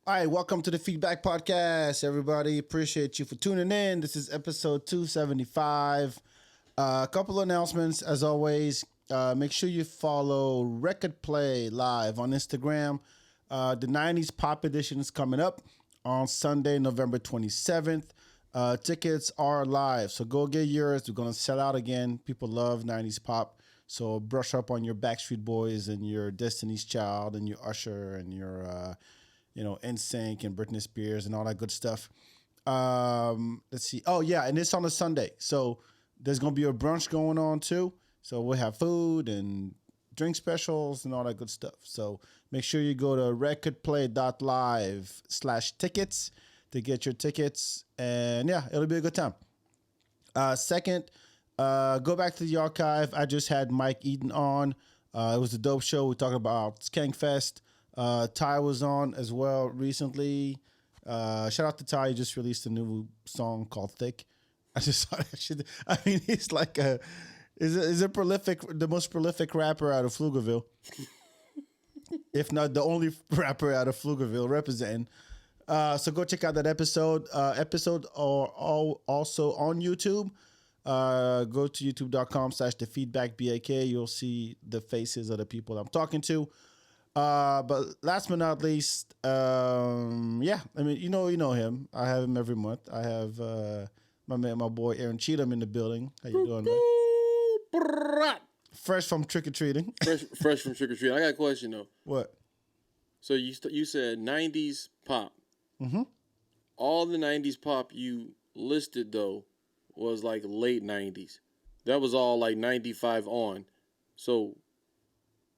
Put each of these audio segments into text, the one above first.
All right, welcome to the Feedback Podcast, everybody. Appreciate you for tuning in. This is episode 275. A couple of announcements, as always. Make sure you follow Record Play Live on Instagram. The 90s Pop Edition is coming up on Sunday, November 27th. Tickets are live, so go get yours. We're going to sell out again. People love 90s pop, so brush up on your Backstreet Boys and your Destiny's Child and your Usher and your... NSYNC and Britney Spears and all that good stuff. Let's see. Oh, yeah, and it's on a Sunday. So there's going to be a brunch going on, too. So we'll have food and drink specials and all that good stuff. So make sure you go to recordplay.live/tickets to get your tickets. And, yeah, it'll be a good time. Second, go back to the archive. I just had Mike Eaton on. It was a dope show. We talked about Skankfest. Ty was on as well recently. Shout out to Ty. He just released a new song called Thick. I just saw that shit. I mean, he's like is a prolific, the most prolific rapper out of Pflugerville. If not the only rapper out of Pflugerville representing. So go check out that episode. Episode are all also on YouTube. Go to youtube.com/thefeedbackbak. You'll see the faces of the people I'm talking to. But last but not least, I mean, you know him. I have him every month. I have my boy Aaron Cheatham in the building. How you doing, man? Fresh from trick-or-treating. Fresh from trick-or-treating. I got a question, though. What? So you said 90s pop. Mm-hmm. All the 90s pop you listed, though, was like late 90s. That was all like 95 on. So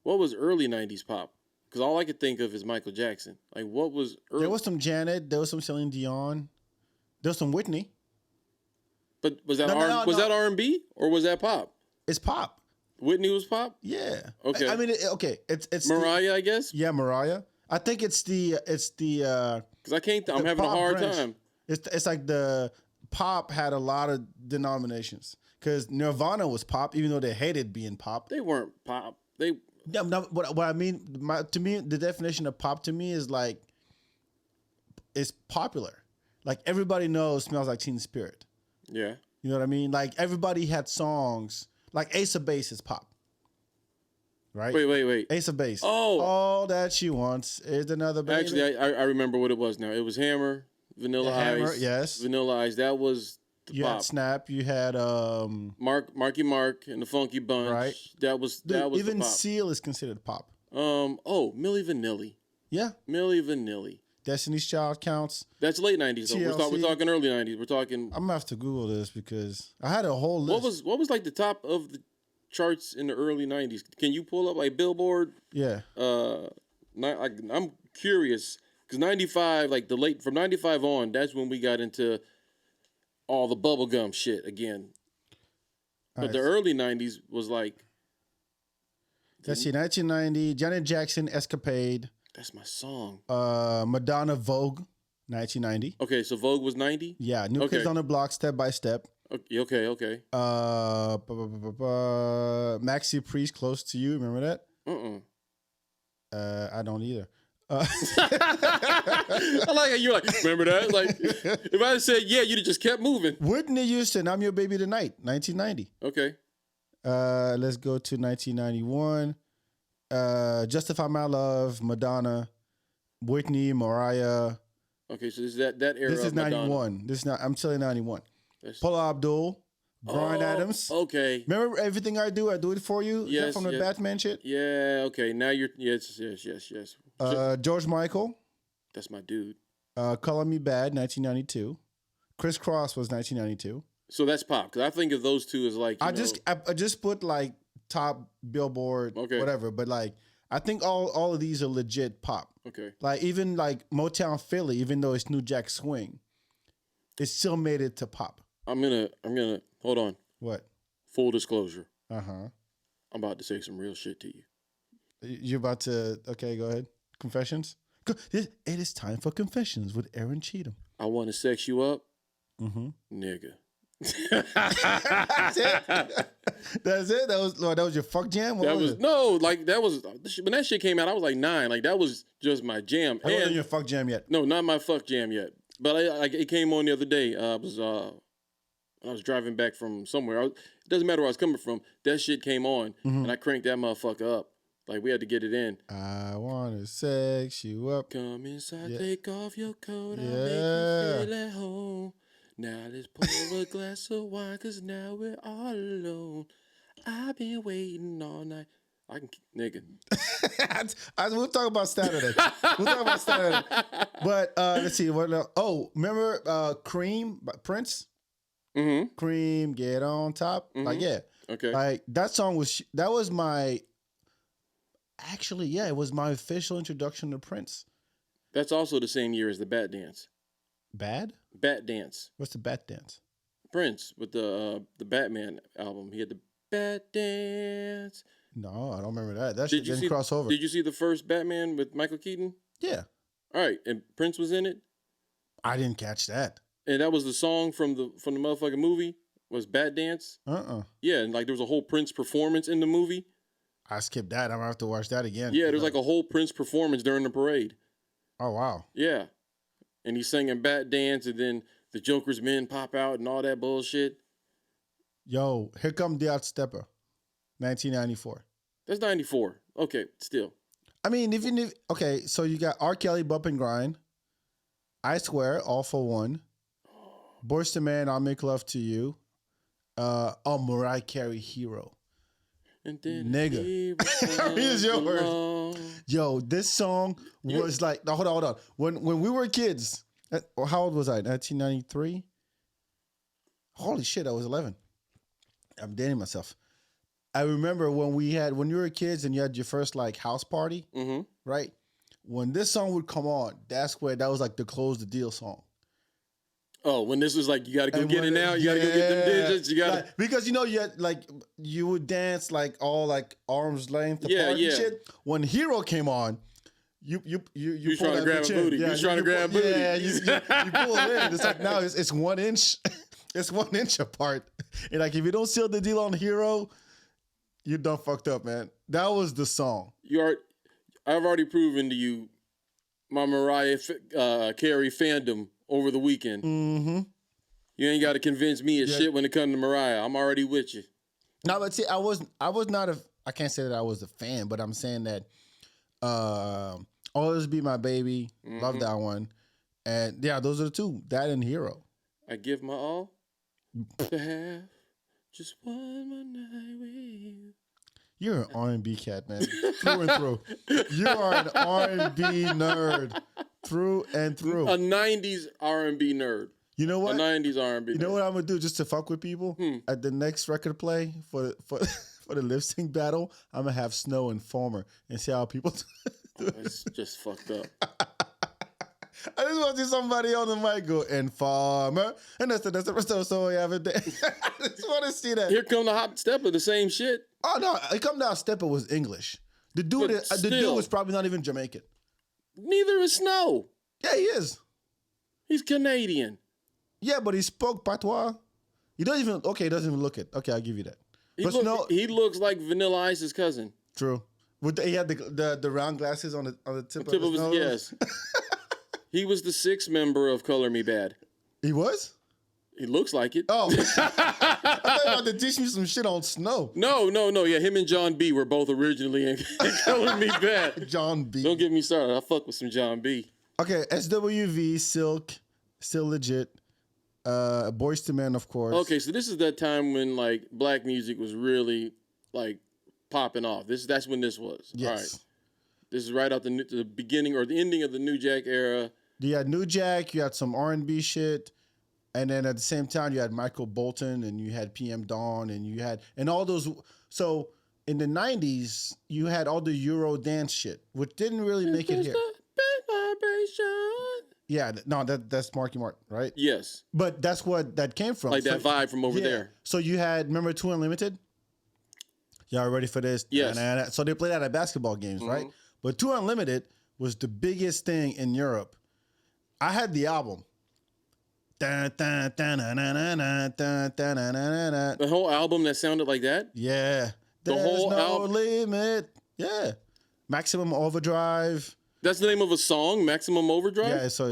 what was early 90s pop? Because all I could think of is Michael Jackson. Like, what was early? There was some Janet. There was some Celine Dion. There was some Whitney. But was that that R&B or was that pop? It's pop. Whitney was pop? Yeah. Okay. I mean, it's Mariah, I guess? Yeah, Mariah. I think it's the because I can't. I'm having a hard time. It's like the pop had a lot of denominations. Because Nirvana was pop, even though they hated being pop. They weren't pop. Yeah, no, what I mean, to me, the definition of pop to me is like, it's popular. Like, everybody knows Smells Like Teen Spirit. Yeah. You know what I mean? Like, everybody had songs. Like, Ace of Base is pop. Right? Wait. Ace of Base. Oh. All that she wants is another baby. Actually, I remember what it was now. It was Hammer, Vanilla Ice. Hammer, yes. Vanilla Ice. That was the you pop. had Snap. You had Marky Mark and the Funky Bunch. Right. That was even the pop. Seal is considered pop. Milli Vanilli. Yeah. Milli Vanilli. Destiny's Child counts. That's late 90s though. We're talking early 90s. We're talking. I'm gonna have to Google this because I had a whole list. What was like the top of the charts in the early 90s? Can you pull up like Billboard? Yeah. I'm curious because 95, like from 95 on, that's when we got into all the bubblegum shit again. But the early 90s was like... Let's see, 1990, Janet Jackson, Escapade. That's my song. Madonna, Vogue, 1990. Okay, so Vogue was 90? Yeah, New Kids on the Block, Step by Step. Okay. Maxi Priest, Close to You, remember that? I don't either. I like how you're like, remember that? Like, if I had said, yeah, you'd have just kept moving. Whitney Houston, I'm Your Baby Tonight, 1990. Okay. Let's go to 1991. Justify My Love, Madonna, Whitney, Mariah. Okay, so this is that era. This is 91. Madonna. This is not. I'm telling 91. Paula Abdul, Bryan Adams. Okay. Remember Everything I Do It For You? Yes. Is that from the Batman shit? Yeah. Okay. Now you're. Yes. George Michael. That's my dude. Color Me Bad, 1992. Criss Cross was 1992. So that's pop because I think of those two as like. I just put like top Billboard, whatever. But like I think all of these are legit pop. Okay. Like even like Motown Philly, even though it's New Jack Swing, it still made it to pop. I'm gonna hold on. What? Full disclosure. I'm about to say some real shit to you. You're about to. Okay, go ahead. Confessions. It is time for confessions with Aaron Cheatham. I want to sex you up, Mm-hmm. nigga. That's it. That's it. That was your fuck jam. What That was it? no, like that was when that shit came out. I was like 9. Like that was just my jam. I wasn't your fuck jam yet. No, not my fuck jam yet. But it came on the other day. I was driving back from somewhere. It doesn't matter where I was coming from. That shit came on, and I cranked that motherfucker up. Like we had to get it in. I wanna sex you up. Come inside, take off your coat. I'll make Yeah. you feel at home. Now let's pour a glass of wine, 'cause now we're all alone. I've been waiting all night. Nigga. We'll talk about Saturday. But let's see. What else? Oh, remember Cream by Prince? Mm-hmm. Cream, get on top. Mhm. Like, yeah. Okay. Like, that was my, actually, yeah, it was my official introduction to Prince. That's also the same year as the Bat Dance. Bad? Bat Dance. What's the Bat Dance? Prince with the Batman album. He had the Bat Dance. No, I don't remember that. That shit didn't cross over. Did you see the first Batman with Michael Keaton? Yeah. All right, and Prince was in it. I didn't catch that. And that was the song from the motherfucking movie was Bat Dance. Yeah, and like there was a whole Prince performance in the movie. I skipped that. I'm gonna have to watch that again. Yeah, there's like a whole Prince performance during the parade. Oh wow. Yeah, and he's singing Bat Dance, and then the Joker's men pop out and all that bullshit. Yo, here come the Outstepper, 1994. That's 94. Okay, still. I mean, okay, so you got R. Kelly, Bump and Grind, I Swear, All for One, Boyz II Men, I'll Make Love to You, Mariah Carey, Hero. And then Nigga. Here's yours. Yo, this song was like, no, hold on. When we were kids, how old was I? 1993? Holy shit, I was 11. I'm dating myself. I remember when you were kids and you had your first like house party, right? When this song would come on, that was like the close the deal song. Oh, when this was like, you got to go get it now. You got to go get them digits. You got like, because you had like you would dance like all like arms length apart and shit. When Hero came on, you trying to grab a booty. Yeah, you trying to grab booty. Yeah, you pull it in. It's like now it's 1 inch. It's 1 inch apart. And like if you don't seal the deal on Hero, you done fucked up, man. That was the song. I've already proven to you my Mariah Carey fandom over the weekend. Mm-hmm. You ain't got to convince me of shit when it comes to Mariah. I'm already with you. No, but see, I was not I can't say that I was a fan, but I'm saying that Always Be My Baby, love that one. And yeah, those are the two, that and Hero. I give my all to have just one more night with you. You're an R&B cat, man. Through and through. You are an R&B nerd. Through and through. A 90s R&B nerd. You know what? A 90s R&B nerd. You know what I'm going to do just to fuck with people? At the next record play for the lip sync battle, I'm going to have Snow and Farmer and see how people do it. It's just fucked up. I just want to see somebody on the mic go, and Farmer. And that's the rest of the song we have it there. I just want to see that. Here come the Hop Stepper, the same shit. Oh, no. It Come Down Stepper was English. The dude was probably not even Jamaican. Neither is Snow. Yeah, he is. He's Canadian. Yeah, but he spoke patois. He doesn't even look it. Okay, I'll give you that. He looks like Vanilla Ice's cousin. True. He had the round glasses on the tip of his nose. Yes. He was the 6th member of Color Me Bad. He was? He looks like it. Oh. I thought you were about to teach me some shit on Snow. No. Yeah, him and John B were both originally in Color Me Bad. John B. Don't get me started. I fuck with some John B. Okay, SWV, Silk, Still Legit. Boyz II Men, of course. Okay, so this is that time when like black music was really like popping off. That's when this was. Yes. All right. This is right out the beginning or the ending of the New Jack era. You had New Jack, you had some R&B shit, and then at the same time you had Michael Bolton and you had PM Dawn and all those. So in the 90s, you had all the Euro dance shit, which didn't really make it here. Yeah, no, that's Marky Mark, right? Yes. But that's what that came from. Like that vibe from over there. So you had, remember 2 Unlimited? Y'all ready for this? Yes. So they played that at basketball games, right? But 2 Unlimited was the biggest thing in Europe. I had the album. The whole album that sounded like that? Yeah. The There's whole no album? limit. Yeah. Maximum Overdrive. That's the name of a song, Maximum Overdrive? Yeah, it's so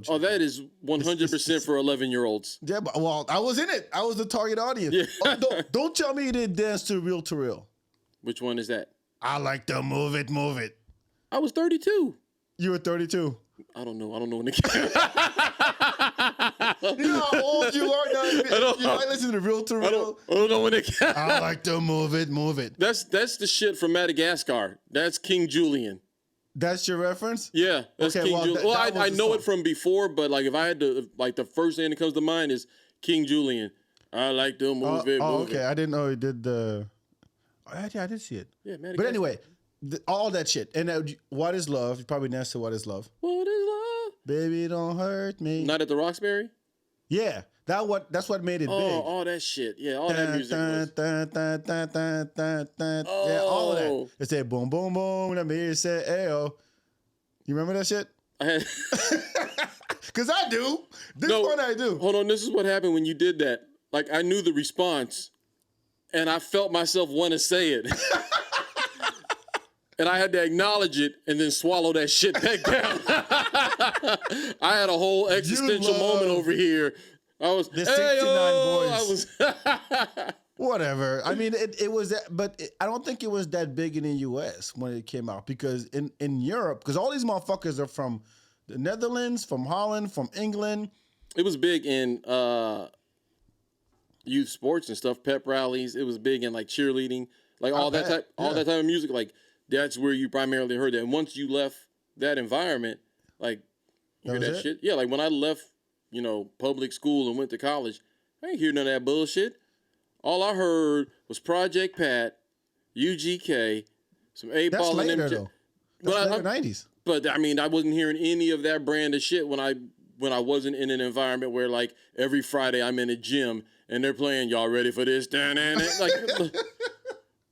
Oh, that is 100% for 11-year-olds. Yeah, but, well, I was in it. I was the target audience. Yeah. Oh, don't tell me you didn't dance to Real. Which one is that? I like to move it. I was 32. You were 32. I don't know when the You know how old you are now? You might listen to Real. I don't know when it I like to move it. That's the shit from Madagascar. That's King Julian. That's your reference? Yeah, that's Okay, King well, Julian. that was I the know song. it from before, but like if I had to, like the first thing that comes to mind is King Julian. I like to move it. Okay. I didn't know he did the. Yeah, I did see it. Yeah, Madagascar. But anyway, all that shit. And What Is Love? You probably danced to What Is Love. What is love? Baby, don't hurt me. Not at the Roxbury? Yeah, that's what made it big. All that shit. Yeah, all that music was. Yeah, all of Oh. that. It said boom, boom, boom. That made it say ayo. You remember that shit? I had, Because I do. This No. one I do. hold on, this is what happened when you did that. Like I knew the response, and I felt myself want to say it. And I had to acknowledge it and then swallow that shit back down. I had a whole existential moment over here. I was The 69 boys. I was Whatever. I mean, it was that, but I don't think it was that big in the U.S. when it came out. Because in Europe, because all these motherfuckers are from the Netherlands, from Holland, from England. It was big in youth sports and stuff, pep rallies. It was big in like cheerleading, like all that type of music. Like that's where you primarily heard that. And once you left that environment, like you hear that shit. Yeah, like when I left, public school and went to college, I ain't hear none of that bullshit. All I heard was Project Pat, UGK, some 8 That's Ball and later, them. though. That's later 90s. But I mean, I wasn't hearing any of that brand of shit when I wasn't in an environment where like every Friday I'm in a gym and they're playing "Y'all ready for this?" Like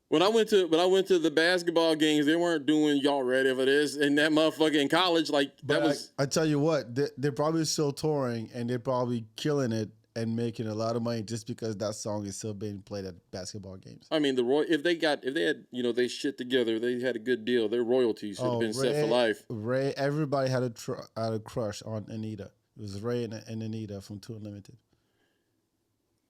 when I went to the basketball games, they weren't doing "Y'all ready for this?" And that motherfucker in college, like that was. I tell you what, they're probably still touring and they're probably killing it and making a lot of money just because that song is still being played at basketball games. I mean, if they had they shit together, they had a good deal. Their royalties should have been set for life. Everybody had a crush on Anita. It was Ray and Anita from Two Unlimited.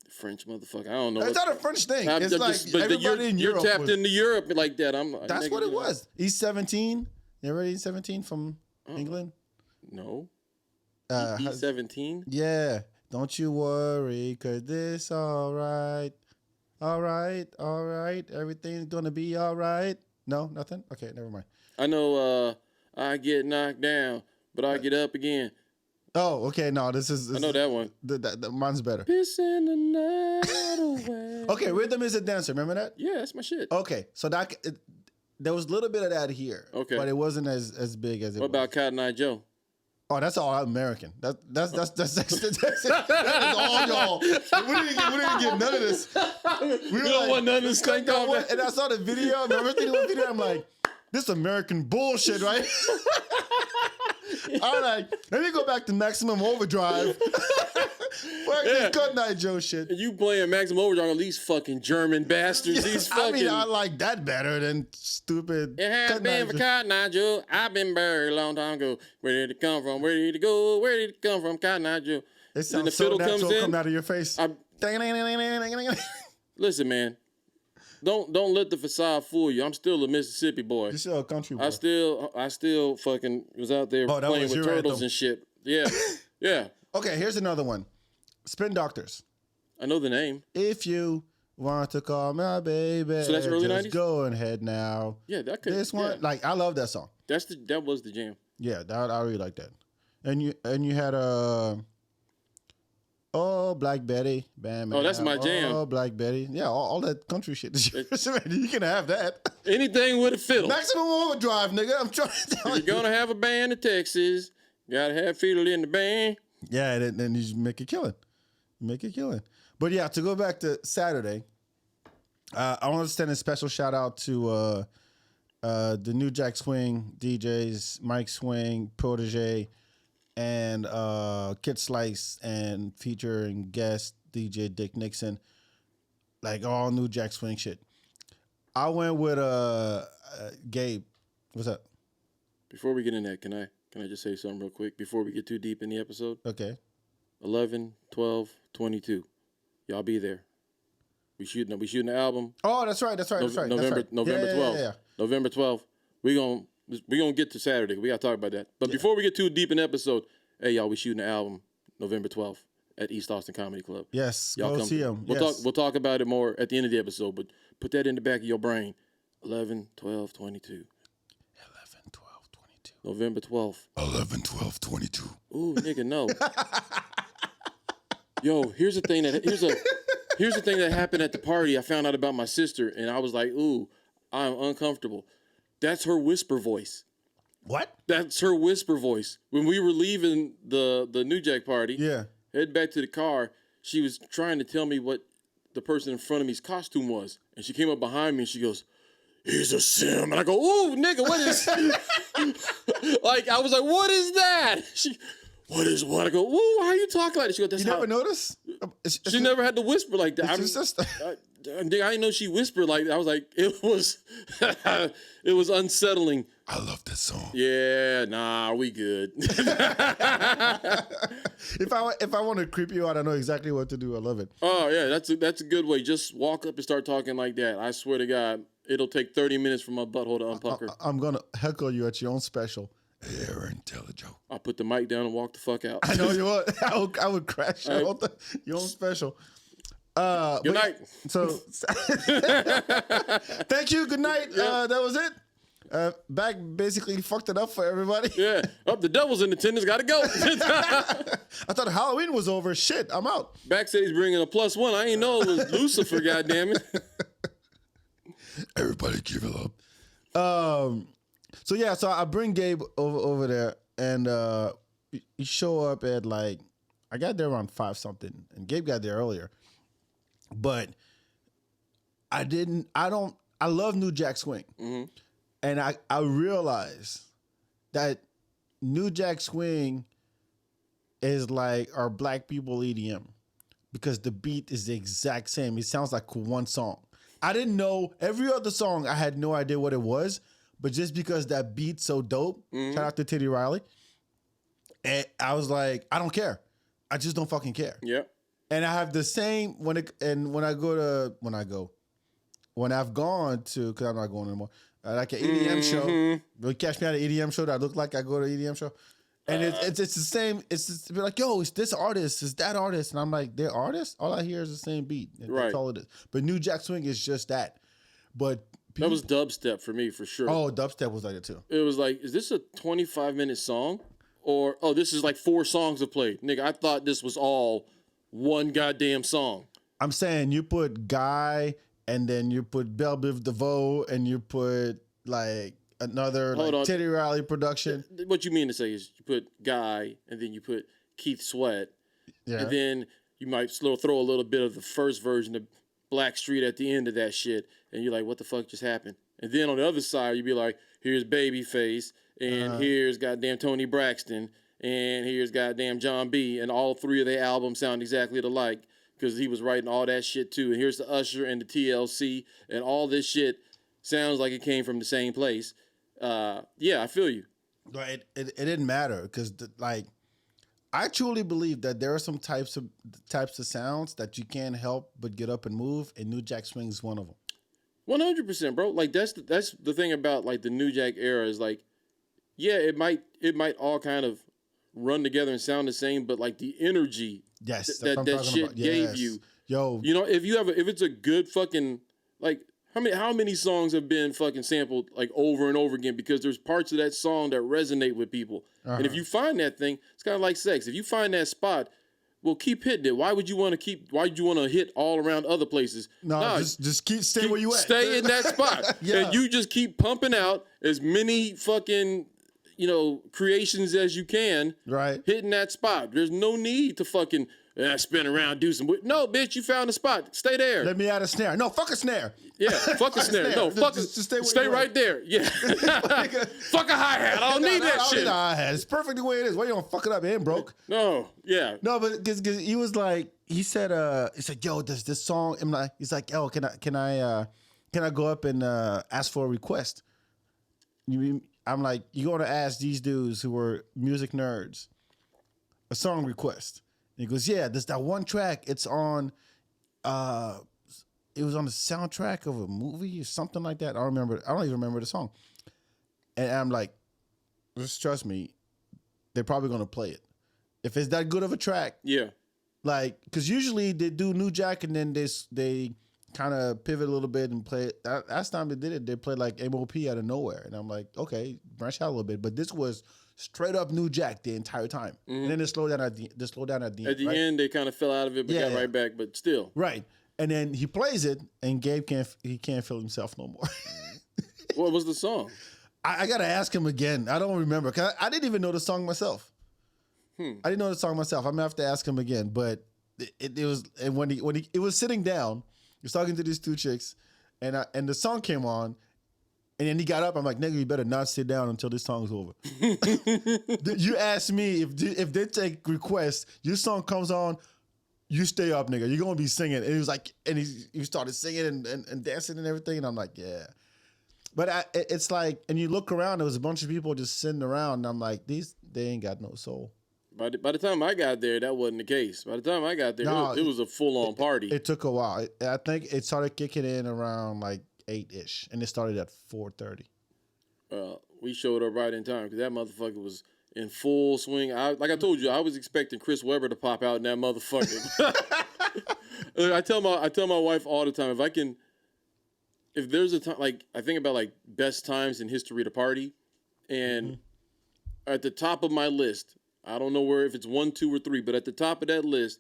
French motherfucker. I don't know. It's not a French thing. It's like but everybody in Europe. You're tapped into Europe like that. That's what it was. He's 17. You already 17 from England? No. He's 17? Yeah. Don't you worry, cause this all right. All right. Everything's gonna be all right. No, nothing? Okay, never mind. I know I get knocked down, but I get up again. Oh, okay. No, this is. I know that one. Mine's better. Pissing the night away. Okay, Rhythm is a Dancer. Remember that? Yeah, that's my shit. Okay, so there was a little bit of that here. Okay, but it wasn't as big as it. What about Cotton Eye Joe? Oh, that's all American. That's all y'all. We didn't get none of this. We don't want none of this thing going. And I saw the video. I remember seeing the video. I'm like, this American bullshit, right? All right, let me go back to Maximum Overdrive. This Good Night Joe shit. You playing Maximum Overdrive on these fucking German bastards. These fucking. I like that better than stupid. It has been for Cotton Eye Joe. I've been buried a long time ago. Where did it come from? Where did it go? Where did it come from? Cotton Eye Joe. It sounds so natural coming out of your face. Listen, man. Don't let the facade fool you. I'm still a Mississippi boy. You're still a country boy. I still fucking was out there playing with turtles and shit. Yeah. Yeah. Okay, here's another one. Spin Doctors. I know the name. If you want to call my baby, so that's early just 90s? go ahead now. Yeah, that could. This one, I love that song. That was the jam. Yeah, I really like that. And you had Oh, Black Betty. Bam. Oh, that's my jam. Oh, Black Betty. Yeah, all that country shit. You can have that. Anything with a fiddle. Maximum Overdrive, nigga. I'm trying to tell you. You're going to have a band in Texas. Gotta have fiddle in the band. Yeah, and then you make a killing. But yeah, to go back to Saturday, I want to send a special shout out to the New Jack Swing DJs, Mike Swing, Protege, and Kid Slice and featuring guest DJ Dick Nixon, like all New Jack Swing shit. I went with Gabe. What's up? Before we get in that, can I just say something real quick before we get too deep in the episode? Okay. 11, 12, 22. Y'all be there. We shooting the album. Oh, that's right. November 12th. Yeah. November 12th. We gonna get to Saturday. We gotta talk about that. But before we get too deep in the episode, hey y'all, we shooting the album November 12th at East Austin Comedy Club. Yes, y'all go see him. We'll talk about it more at the end of the episode, but put that in the back of your brain. 11, 12, 22. 11, 12, 22. November 12th. 11, 12, 22. Ooh, nigga, no. Yo, here's the thing that happened at the party. I found out about my sister, and I was like, ooh, I'm uncomfortable. That's her whisper voice. What? That's her whisper voice. When we were leaving the New Jack party, head back to the car, she was trying to tell me what the person in front of me's costume was. And she came up behind me and she goes, he's a sim. And I go, ooh, nigga, what is... like, I was like, what is that? What is what? I go, ooh, how you talking like that? She goes, that's you never noticed? She never had to whisper like that. It's your sister. I didn't know she whispered like that. I was like, it was unsettling. I love this song. Yeah, nah, we good. If I want to creep you out, I know exactly what to do. I love it. Oh yeah, that's a good way. Just walk up and start talking like that. I swear to God, it'll take 30 minutes for my butthole to unpucker. I'm gonna heckle you at your own special. Hey, Aaron, tell a joke. I'll put the mic down and walk the fuck out. I know you would. I would crash your own special. Good night. So, thank you. Good night. Yeah. That was it. Back basically fucked it up for everybody. Yeah. Oh, the devil's in attendance. Got to go. I thought Halloween was over. Shit, I'm out. Back said he's bringing a +1. I ain't know it was Lucifer. Goddammit. Everybody give it up. So I bring Gabe over there, and he show up at like, I got there around 5 something, and Gabe got there earlier. But I love New Jack Swing. Mm-hmm. And I realized that New Jack Swing is like our black people EDM because the beat is the exact same. It sounds like one song. I didn't know every other song. I had no idea what it was, but just because that beat's so dope, shout out to Teddy Riley. And I was like, I don't care. I just don't fucking care. Yeah. And I have the same when I've gone to, because I'm not going anymore, like an EDM show. You catch me at an EDM show that look like I go to an EDM show. And it's the same. It's just be like, yo, it's this artist, it's that artist. And I'm like, they're artists? All I hear is the same beat. Right. That's all it is. But New Jack Swing is just that. But that was dubstep for me, for sure. Oh, dubstep was like it too. It was like, is this a 25-minute song? Or, oh, this is like 4 songs of play. Nigga, I thought this was all one goddamn song. I'm saying you put Guy, and then you put Belle Biv DeVoe, and you put like another Teddy Riley production. What you mean to say is you put Guy, and then you put Keith Sweat, and then you might throw a little bit of the first version of Blackstreet at the end of that shit, and you're like, what the fuck just happened? And then on the other side, you'd be like, here's Babyface, and here's goddamn Tony Braxton, and here's goddamn John B. And all 3 of their albums sound exactly alike because he was writing all that shit too. And here's the Usher and the TLC, and all this shit sounds like it came from the same place. Yeah, I feel you. But it didn't matter because I truly believe that there are some types of sounds that you can't help but get up and move, and New Jack Swing is one of them. 100%, bro. Like that's the thing about like the New Jack era is like, yeah, it might all kind of run together and sound the same, but like the energy that shit gave you. Yo, you know, if it's a good fucking, like, how many songs have been fucking sampled like over and over again because there's parts of that song that resonate with people. And if you find that thing, it's kind of like sex. If you find that spot, well, keep hitting it. Why would you want to hit all around other places? No, just stay where you at. Stay in that spot. And you just keep pumping out as many fucking, creations as you can. Right. Hitting that spot. There's no need to fucking spin around, do some. No, bitch, you found a spot. Stay there. Let me add a snare. No, fuck a snare. Yeah, fuck a snare. No, fuck just stay right there. Yeah. Fuck a hi-hat. I don't need that shit. Need a hi-hat. It's perfect the way it is. Why you don't fuck it up? It ain't broke. No, yeah. No, but because he was like, he said, yo, this song. He's like, yo, can I go up and ask for a request? I'm like, you going to ask these dudes who were music nerds a song request? And he goes, yeah, there's that one track. It's on, it was on the soundtrack of a movie or something like that. I don't even remember the song. And I'm like, just trust me, they're probably going to play it. If it's that good of a track. Yeah. Like, because usually they do New Jack and then they kind of pivot a little bit and play it. Last time they did it, they played like MOP out of nowhere. And I'm like, okay, branch out a little bit. But this was straight up New Jack the entire time. Mm-hmm. And then they slowed down at the end. At the end, they kind of fell out of it, but got right back, but still. Right. And then he plays it, and Gabe can't feel himself no more. What was the song? I got to ask him again. I don't remember. Cause I didn't even know the song myself. I didn't know the song myself. I'm going to have to ask him again. But it was, and when he was sitting down, he was talking to these two chicks, and the song came on, and then he got up. I'm like, nigga, you better not sit down until this song's over. You asked me if they take requests, your song comes on, you stay up, nigga. You're going to be singing. And he was like, and he started singing and dancing and everything. And I'm like, yeah. But it's like, and you look around, there was a bunch of people just sitting around. And I'm like, they ain't got no soul. By the time I got there, that wasn't the case. By the time I got there, it was a full-on party. It took a while. I think it started kicking in around like 8-ish. And it started at 4:30. We showed up right in time because that motherfucker was in full swing. Like I told you, I was expecting Chris Webber to pop out in that motherfucker. I tell my wife all the time, if there's a time, like I think about like best times in history to party, and at the top of my list, I don't know if it's 1, 2, or 3, but at the top of that list,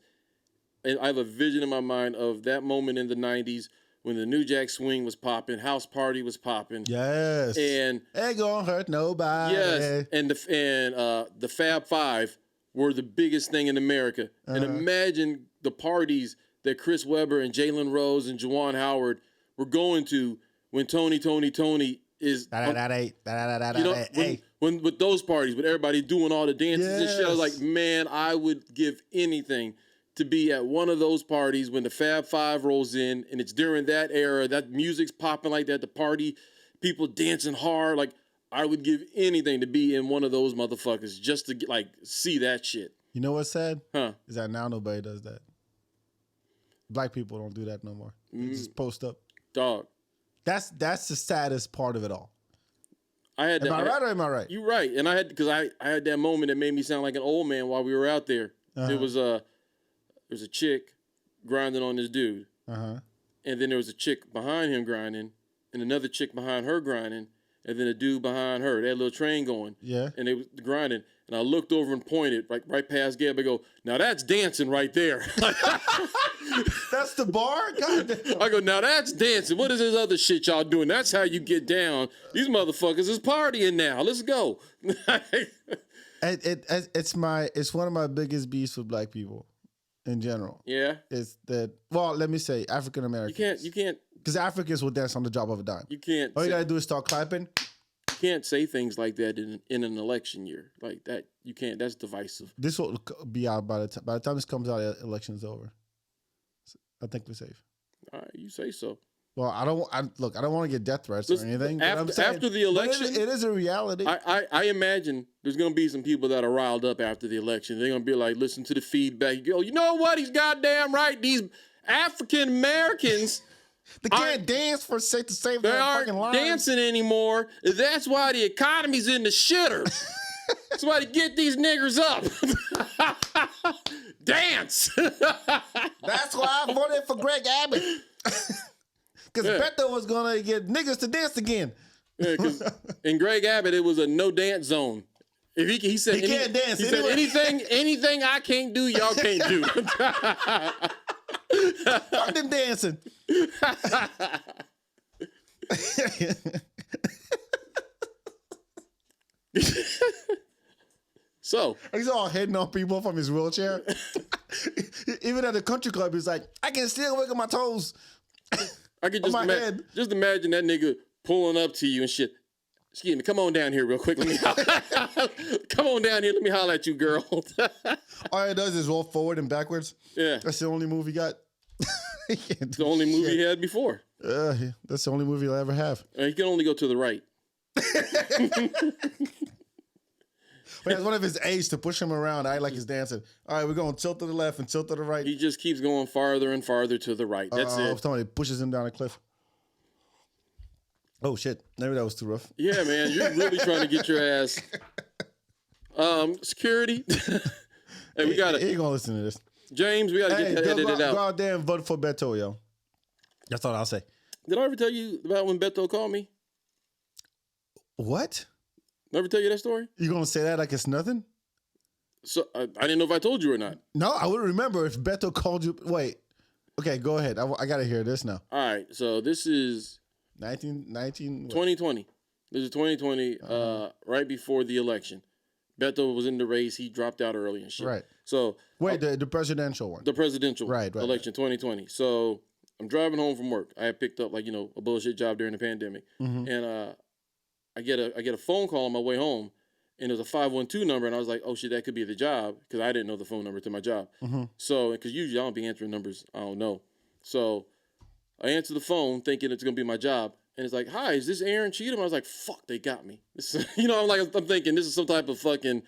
and I have a vision in my mind of that moment in the 90s when the New Jack Swing was popping, House Party was popping. Yes. And ain't gonna hurt nobody. Yes. And the Fab Five were the biggest thing in America. And imagine the parties that Chris Webber and Jalen Rose and Juwan Howard were going to when Tony is when with those parties with everybody doing all the dances and shit. I was like, man, I would give anything to be at one of those parties when the Fab Five rolls in and it's during that era, that music's popping like that, the party, people dancing hard. Like, I would give anything to be in one of those motherfuckers just to like see that shit. You know what's sad? Huh? Is that now nobody does that. Black people don't do that no more. They just post up. Dog. That's the saddest part of it all. Am I right or am I right? You're right. And I had that moment that made me sound like an old man while we were out there. There was a chick grinding on this dude. And then there was a chick behind him grinding, and another chick behind her grinding, and then a dude behind her. They had a little train going. Yeah. And they was grinding. And I looked over and pointed right past Gab. I go, now that's dancing right there. That's the bar? God damn. I go, now that's dancing. What is this other shit y'all doing? That's how you get down. These motherfuckers is partying now. Let's go. It's one of my biggest beefs with black people in general. Yeah. It's that, well, let me say African Americans. You can't. Because Africans will dance on the drop of a dime. You can't. All you got to do is start clapping. You can't say things like that in an election year. Like that, you can't. That's divisive. This will be out by the time this comes out, the election's over. I think we're safe. All right, you say so. Well, I don't want to get death threats or anything. After the election, it is a reality. I imagine there's going to be some people that are riled up after the election. They're going to be like, listen to the feedback. You go, you know what? He's goddamn right. These African Americans. They can't dance for sake to save their fucking lives. They aren't dancing anymore. That's why the economy's in the shitter. That's why to get these niggers up. Dance. That's why I voted for Greg Abbott. Because Beto was going to get niggas to dance again. Yeah, in Greg Abbott, it was a no dance zone. If he said he can't dance. He said anything I can't do, y'all can't do. Fuck them dancing. So he's all hitting on people from his wheelchair. Even at the country club, he's like, I can still wiggle my toes. I could just imagine that nigga pulling up to you and shit. Excuse me, come on down here real quick. Let me come on down here. Let me holler at you, girl. All he does is roll forward and backwards. Yeah. That's the only move he got. It's the only movie he had before. That's the only movie he'll ever have. He can only go to the right. But that's one of his aides to push him around. I like he's dancing. All right, we're going tilt to the left and tilt to the right. He just keeps going farther and farther to the right. That's it. Somebody pushes him down a cliff. Oh, shit. Maybe that was too rough. Yeah, man. You're really trying to get your ass. Security. Hey, we got to. He ain't going to listen to this. James, we got to get that edited out. Go out there and vote for Beto, yo. That's all I'll say. Did I ever tell you about when Beto called me? What? Never tell you that story? You going to say that like it's nothing? So I didn't know if I told you or not. No, I would remember if Beto called you. Wait. Okay, go ahead. I got to hear this now. All right. So this is 2020. This is 2020, right before the election. Beto was in the race. He dropped out early and shit. Right. So wait, the presidential one. The presidential right. election, 2020. So I'm driving home from work. I had picked up a bullshit job during the pandemic, and I get a phone call on my way home, and it was a 512 number, and I was like, oh shit, that could be the job, because I didn't know the phone number to my job. So because usually I don't be answering numbers I don't know. So I answer the phone thinking it's gonna be my job. And it's like, hi, is this Aaron Cheatham? I was like, fuck, they got me. I'm thinking this is some type of fucking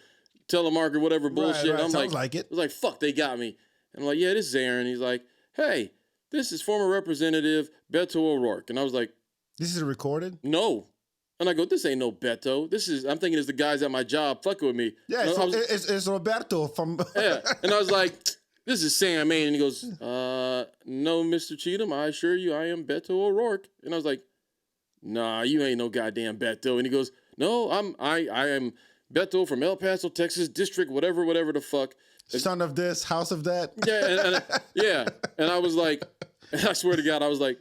telemarketer, whatever bullshit. Right. I'm Sounds like it. I was like, fuck, they got me. And I'm like, yeah, this is Aaron. He's like, hey, this is former Representative Beto O'Rourke. And I was like, this is recorded? No. And I go, this ain't no Beto. I'm thinking it's the guys at my job fucking with me. Yeah, it's Roberto from... Yeah. And I was like, this is Sam Main. And he goes, no, Mr. Cheatham, I assure you I am Beto O'Rourke. And I was like, nah, you ain't no goddamn Beto. And he goes, no, I am Beto from El Paso, Texas, district, whatever the fuck. Son of this, house of that. Yeah, and I was like, I swear to God, I was like,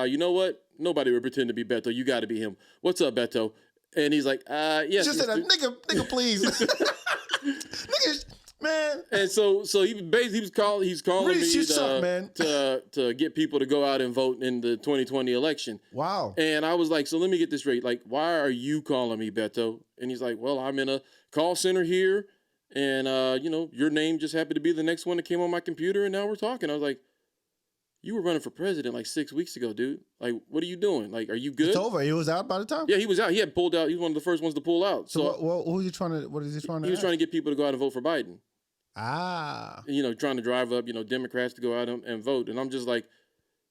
you know what? Nobody would pretend to be Beto. You got to be him. What's up, Beto? And he's like, yes. Just said, nigga, please. Nigga, man. And so he's calling Reese, me man. to get people to go out and vote in the 2020 election. Wow. And I was like, so let me get this straight. Like, why are you calling me Beto? And he's like, well, I'm in a call center here, and your name just happened to be the next one that came on my computer, and now we're talking. I was like, you were running for president like 6 weeks ago, dude. Like, what are you doing? Like, are you good? It's over. He was out by the time? Yeah, he was out. He had pulled out. He was one of the first ones to pull out. So what is he trying to He was trying to get people to go out and vote for Biden. Ah. Trying to drive up, Democrats to go out and vote. And I'm just like,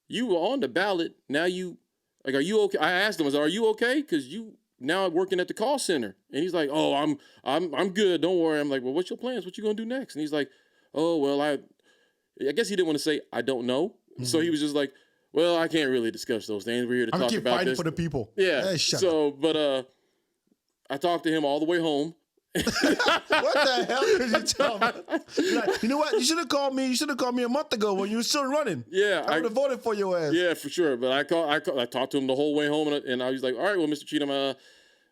you were on the ballot. Now are you okay? I asked him, I said, are you okay? Because you now working at the call center. And he's like, oh, I'm good. Don't worry. I'm like, well, what's your plans? What you going to do next? And he's like, oh, well, I guess he didn't want to say, I don't know. Mm-hmm. So he was just like, well, I can't really discuss those things. We're here to talk about this. I'm keep fighting for the people. Yeah. Hey, but I talked to him all the way home. What the hell did you tell me? Like, you know what? You should have called me. You should have called me a month ago when you were still running. Yeah, I would have voted for your ass. Yeah, for sure. But I talked to him the whole way home, and I was like, all right, well, Mr. Cheatham, well,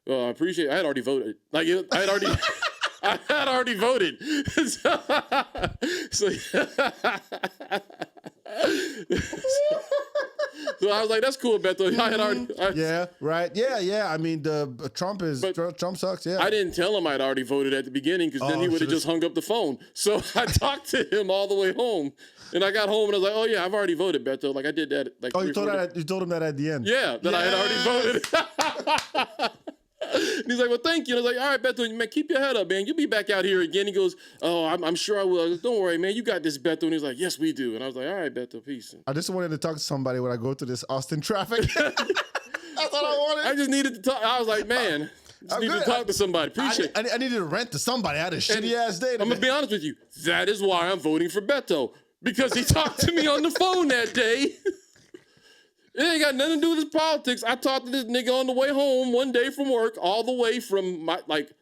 I appreciate it. I had already voted. Like, I had already voted. So So I was like, that's cool, Beto. I had already. Yeah, right. Yeah. I mean, Trump sucks. Yeah. I didn't tell him I'd already voted at the beginning, because then he would have just hung up the phone. So I talked to him all the way home, and I got home and I was like, oh yeah, I've already voted, Beto. Like I did that. Like you told him that at the end. Yeah, that I had already voted. And he's like, well, thank you. And I was like, all right, Beto, man, keep your head up, man. You'll be back out here again. He goes, oh, I'm sure I will. I go, don't worry, man. You got this, Beto. And he's like, yes, we do. And I was like, all right, Beto, peace. I just wanted to talk to somebody when I go to this Austin traffic. That's all I wanted. I just needed to talk. I was like, man, I needed to talk to somebody. Appreciate it. I needed to rent to somebody. I had a shitty-ass day today. I'm going to be honest with you. That is why I'm voting for Beto. Because he talked to me on the phone that day. It ain't got nothing to do with his politics. I talked to this nigga on the way home one day from work, all the way from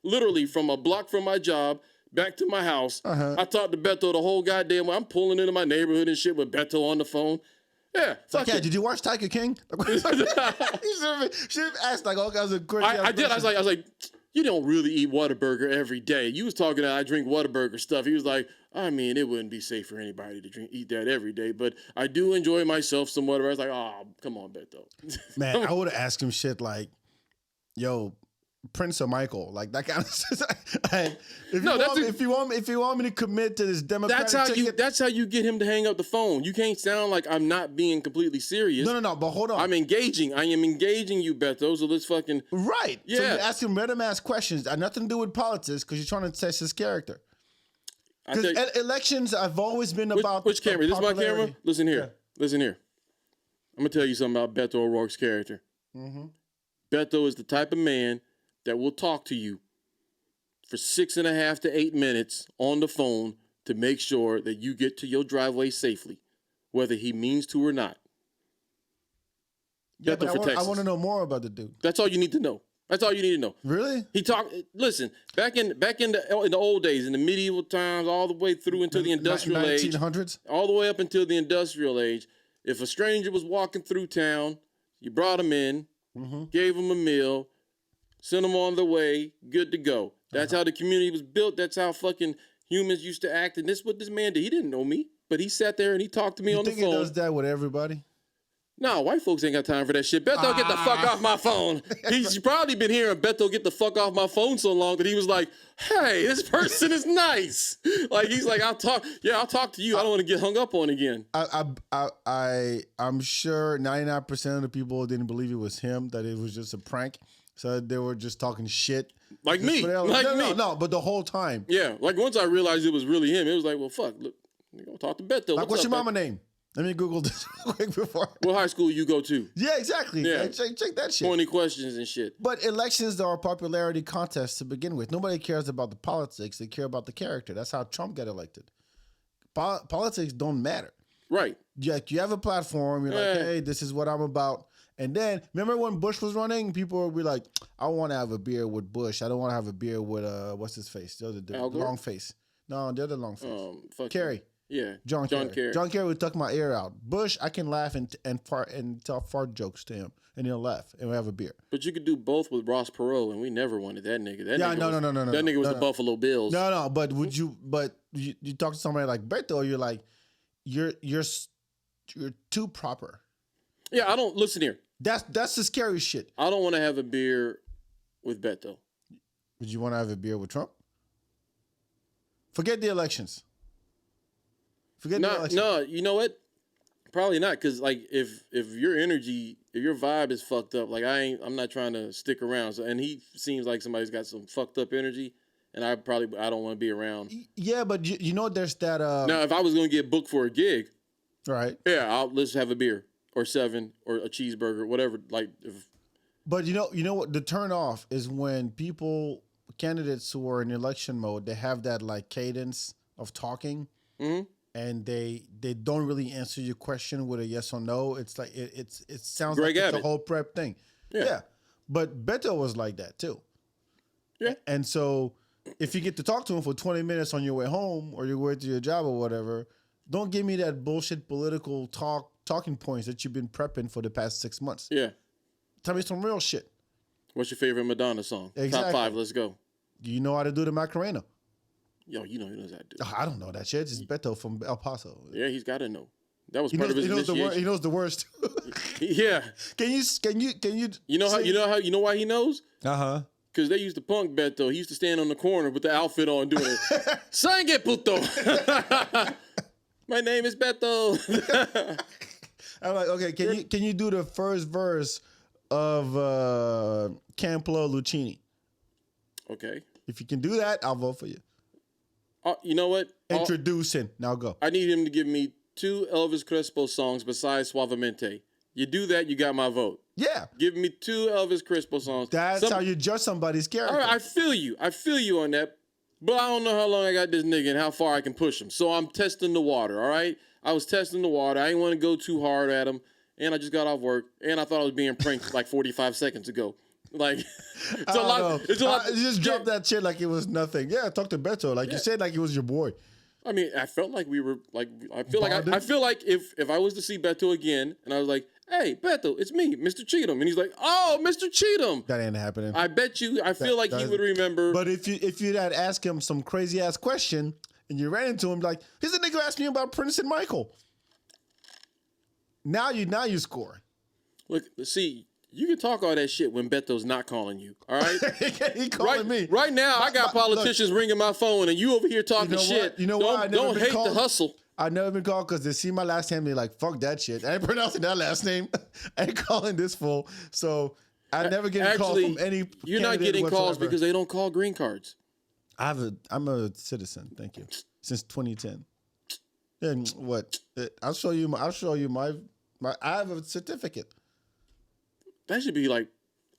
literally from a block from my job back to my house. Uh-huh. I talked to Beto the whole goddamn way. I'm pulling into my neighborhood and shit with Beto on the phone. Yeah. Yeah, did you watch Tiger King? Should have asked like all kinds of crazy. I did. I was like, you don't really eat Whataburger every day. You was talking I drink Whataburger stuff. He was like, I mean, it wouldn't be safe for anybody to eat that every day, but I do enjoy myself some Whataburger. I was like, oh, come on, Beto. Man, I would have asked him shit like, yo, Prince or Michael, like that kind of shit. Like, if you want me to commit to this Democratic ticket, that's how you get him to hang up the phone. You can't sound like I'm not being completely serious. No, but hold on. I'm engaging. I am engaging you, Beto. So let's fucking right. Yeah. So you ask him random ass questions. Nothing to do with politics because you're trying to test his character. Because elections have always been about which camera? This is my camera. Listen here. Yeah. Listen here. I'm gonna tell you something about Beto O'Rourke's character. Mm-hmm. Beto is the type of man that will talk to you for 6.5 to 8 minutes on the phone to make sure that you get to your driveway safely, whether he means to or not. Yeah, but I want to know more about the dude. That's all you need to know. That's all you need to know. Really? He talked. Listen, back in the old days, in the medieval times, all the way through until the industrial 1900s? age, all the way up until the industrial age. If a stranger was walking through town, you brought him in, gave him a meal, sent them on their way, good to go. That's how the community was built. That's how fucking humans used to act. And this is what this man did. He didn't know me, but he sat there and he talked to me on the phone. You think he does that with everybody? No, white folks ain't got time for that shit. Beto, get the fuck off my phone. He's probably been hearing Beto get the fuck off my phone so long that he was like, hey, this person is nice. Like, he's like, I'll talk to you. I don't want to get hung up on again. I'm sure 99% of the people didn't believe it was him, that it was just a prank. So they were just talking shit. Like me. No, but the whole time. Yeah, like once I realized it was really him, it was like, well, fuck, look, I'm going to talk to Beto. Like, what's your mama name? Let me Google this quick before. What high school you go to? Yeah, exactly. Yeah. Check that shit. 20 questions and shit. But elections are a popularity contest to begin with. Nobody cares about the politics. They care about the character. That's how Trump got elected. Politics don't matter. Right. You have a platform. You're like, hey, this is what I'm about. And then, remember when Bush was running? People would be like, I want to have a beer with Bush. I don't want to have a beer with, what's his face? The long face. No, the other long face. Kerry. Yeah. John Kerry. John Kerry would tuck my ear out. Bush, I can laugh and tell fart jokes to him. And he'll laugh. And we'll have a beer. But you could do both with Ross Perot, and we never wanted that nigga. No. That nigga was the Buffalo Bills. No, but you talk to somebody like Beto, you're like, you're too proper. Yeah, I don't, listen here. That's the scary shit. I don't want to have a beer with Beto. Would you want to have a beer with Trump? Forget the elections. No, you know what? Probably not, because like if your energy, if your vibe is fucked up, like I'm not trying to stick around. So, and he seems like somebody's got some fucked up energy, and I don't want to be around. Yeah, but you know there's that. Now, if I was gonna get booked for a gig, right? Yeah, let's have a beer or 7 or a cheeseburger, whatever. Like, but you know what? The turn off is when candidates who are in election mode, they have that like cadence of talking. Mm-hmm. And they don't really answer your question with a yes or no. It's like it sounds Greg like Abbott. it's a whole prep thing. Yeah. But Beto was like that too. Yeah. And so if you get to talk to him for 20 minutes on your way home or your way to your job or whatever, don't give me that bullshit political talking points that you've been prepping for the past 6 months. Yeah. Tell me some real shit. What's your favorite Madonna song? Exactly. Top 5, let's go. Do you know how to do the Macarena? Yo, you know he knows how to do. I don't know that shit. It's Beto from El Paso. Yeah, he's got to know. That was part of his initiation. He knows the worst. Yeah. Can you? You know why he knows? Because they used to punk Beto. He used to stand on the corner with the outfit on doing it. Sangue puto. My name is Beto. I'm like, okay, can you do the first verse of Camplo Lucchini? Okay. If you can do that, I'll vote for you. You know what? Introducing. Now go. I need him to give me 2 Elvis Crespo songs besides Suavemente. You do that, you got my vote. Yeah. Give me 2 Elvis Crespo songs. That's how you judge somebody's character. All right, I feel you on that. But I don't know how long I got this nigga and how far I can push him. So I'm testing the water, all right? I was testing the water. I didn't want to go too hard at him. And I just got off work. And I thought I was being pranked like 45 seconds ago. Like, it's a lot. You just dropped that shit like it was nothing. Yeah, talk to Beto. Like you said, like he was your boy. I mean, I felt like we were like. I feel like if I was to see Beto again, and I was like, "Hey, Beto, it's me, Mr. Cheatham," and he's like, "Oh, Mr. Cheatham." That ain't happening. I bet you. I feel like he would remember. But if you'd had asked him some crazy ass question and you ran into him like, here's a nigga who asked me about Prince and Michael. Now you score. Look, see, you can talk all that shit when Beto's not calling you. All right, he calling me right now. I got politicians ringing my phone, and you over here talking shit. You know why? Don't hate the hustle. I've never been called because they see my last name. They're like, fuck that shit. I ain't pronouncing that last name. I ain't calling this fool. So I never get called from any. You're not getting calls because they don't call green cards. I'm a citizen. Thank you. Since 2010. And what? I'll show you my. I have a certificate. That should be like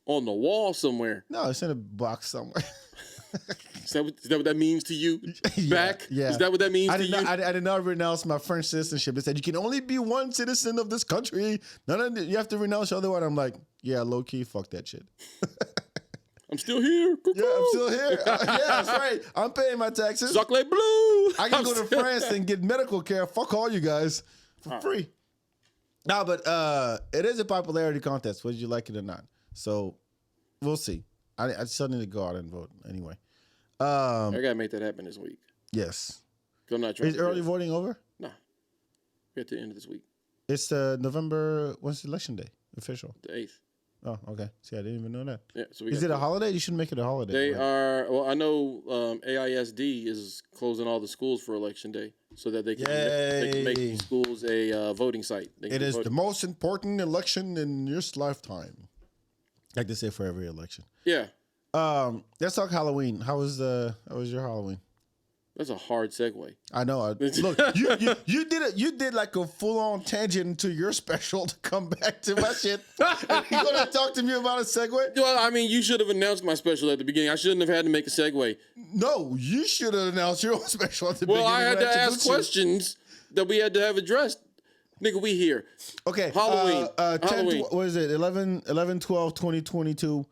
on the wall somewhere. No, it's in a box somewhere. Is that what that means to you? Back? Yeah. Is that what that means to you? I did not renounce my French citizenship. It said you can only be one citizen of this country. You have to renounce the other one. I'm like, yeah, low key, fuck that shit. I'm still here. Yeah, I'm still here. Yeah, that's right. I'm paying my taxes. Sacre bleu. I can go to France and get medical care. Fuck all you guys for free. No, but it is a popularity contest, whether you like it or not. So we'll see. I still need to go out and vote anyway. I gotta make that happen this week. Yes. I'm not trying. Is early voting over? No. We're at the end of this week. It's November. When's election day? Official. The 8th. Oh, okay. See, I didn't even know that. Yeah. So is it a holiday? You should make it a holiday. They are. Well, I know AISD is closing all the schools for election day so that they can make the schools a voting site. It is the most important election in your lifetime. Like they say for every election. Yeah. Let's talk Halloween. How was your Halloween? That's a hard segue. I know. Look, you did like a full on tangent into your special to come back to my shit. And you gonna talk to me about a segue? Well, I mean, you should have announced my special at the beginning. I shouldn't have had to make a segue. No, you should have announced your own special at the beginning. Well, I had to ask questions that we had to have addressed. Nigga, we here. Okay. Halloween. 10, what is it? 11/12/2022.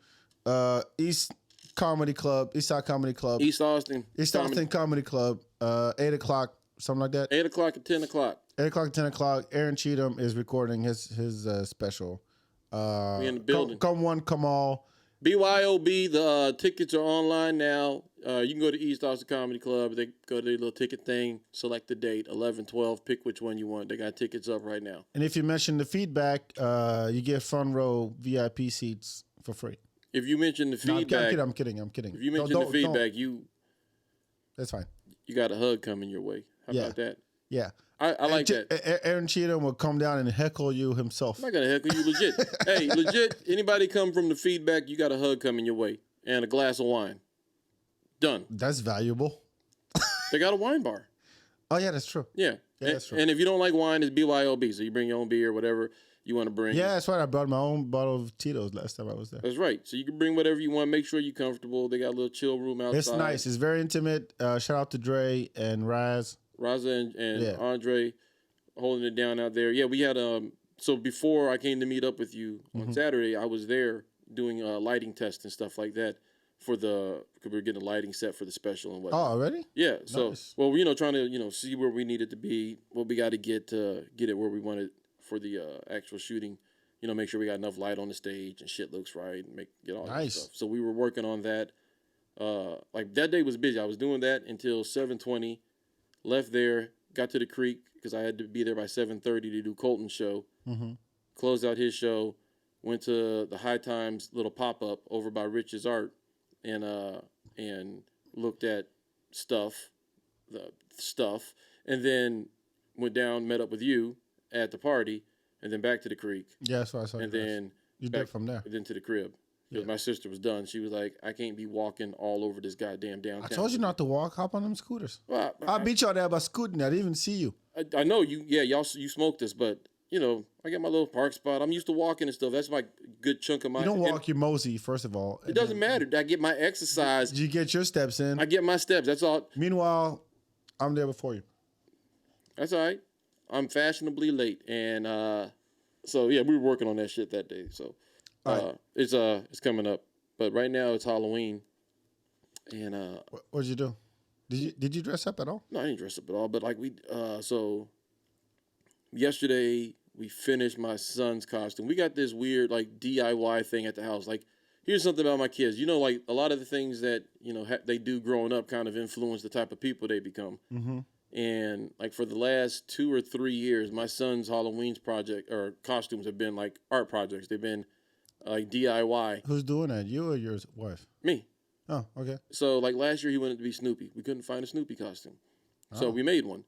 East Comedy Club, East Side Comedy Club. East Austin Comedy Club. 8 o'clock, something like that. 8 o'clock and 10 o'clock. 8 o'clock and 10 o'clock. Aaron Cheatham is recording his special. We in the building. Come one, come all. BYOB, the tickets are online now. You can go to East Austin Comedy Club. They go to their little ticket thing, select the date, 11/12, pick which one you want. They got tickets up right now. And if you mention the feedback, you get front row VIP seats for free. If you mention the feedback, no, I'm kidding. If you mention the feedback, that's fine. You got a hug coming your way. How about that? Yeah, I like that. Aaron Cheatham will come down and heckle you himself. I'm not gonna heckle you, legit. Hey, legit. Anybody come from the feedback, you got a hug coming your way and a glass of wine. Done. That's valuable. They got a wine bar. Oh yeah, that's true. Yeah, that's true. And if you don't like wine, it's BYOB. So you bring your own beer, whatever you want to bring. Yeah, that's right. I brought my own bottle of Tito's last time I was there. That's right. So you can bring whatever you want. Make sure you're comfortable. They got a little chill room outside. It's nice. It's very intimate. Shout out to Dre and Raza and Andre holding it down out there. Yeah, we had so before I came to meet up with you on Saturday, I was there doing lighting tests and stuff like that because we were getting a lighting set for the special and whatnot. Oh, already? Yeah. So well, trying to see where we needed to be, what we got to get it where we wanted for the actual shooting. Make sure we got enough light on the stage and shit looks right and get all that stuff. So we were working on that. Like that day was busy. I was doing that until 7:20. Left there, got to the creek because I had to be there by 7:30 to do Colton's show. Closed out his show. Went to the High Times little pop up over by Rich's Art, and looked at stuff, and then went down, met up with you at the party, and then back to the creek. Yeah, that's what I saw. And then you back from there. And then to the crib. Because my sister was done. She was like, I can't be walking all over this goddamn downtown. I told you not to walk. Hop on them scooters. Well, I beat y'all there by scooting. I didn't even see you. I know you. Yeah, you smoked us, but I got my little park spot. I'm used to walking and stuff. That's my good chunk of my. You don't walk, you mosey. First of all, it doesn't matter. I get my exercise. You get your steps in. I get my steps. That's all. Meanwhile, I'm there before you. That's all right. I'm fashionably late, and so yeah, we were working on that shit that day. So it's coming up. But right now it's Halloween, and what did you do? Did you dress up at all? No, I didn't dress up at all. But like so yesterday we finished my son's costume. We got this weird like DIY thing at the house. Like, here's something about my kids. You know, like a lot of the things that they do growing up kind of influence the type of people they become. Mm-hmm. And like for the last 2 or 3 years, my son's Halloween's project or costumes have been like art projects. They've been like DIY. Who's doing that? You or your wife? Me. Oh, okay. So like last year he wanted to be Snoopy. We couldn't find a Snoopy costume. So we made one.